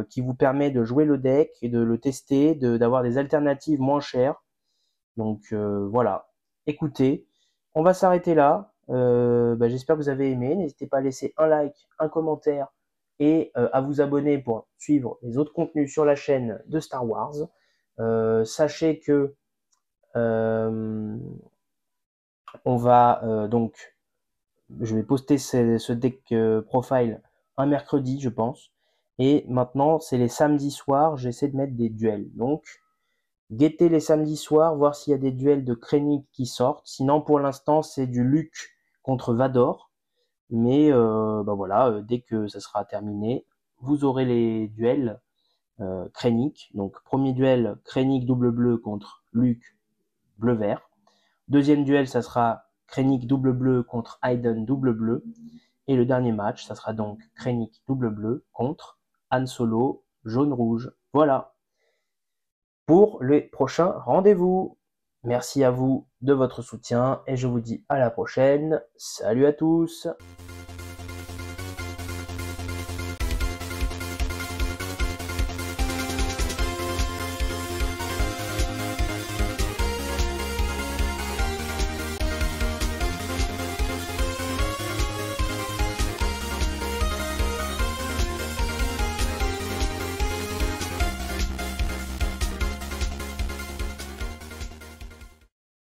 qui vous permet de jouer le deck et de le tester, d'avoir des alternatives moins chères. Donc voilà, écoutez, on va s'arrêter là. Bah, j'espère que vous avez aimé. N'hésitez pas à laisser un like, un commentaire et à vous abonner pour suivre les autres contenus sur la chaîne de Star Wars. Sachez que on va donc, je vais poster ce deck profile un mercredi, je pense. Et maintenant, c'est les samedis soirs, j'essaie de mettre des duels. Donc, guettez les samedis soirs, voir s'il y a des duels de Krennic qui sortent. Sinon, pour l'instant, c'est du Luke contre Vador. Mais bah voilà, dès que ça sera terminé, vous aurez les duels Krennic. Donc, premier duel, Krennic double bleu contre Luke bleu-vert. Deuxième duel, ça sera Krennic double bleu contre Hayden double bleu. Et le dernier match, ça sera donc Krennic double bleu contre Han Solo jaune-rouge. Voilà pour les prochains rendez-vous. Merci à vous de votre soutien et je vous dis à la prochaine. Salut à tous!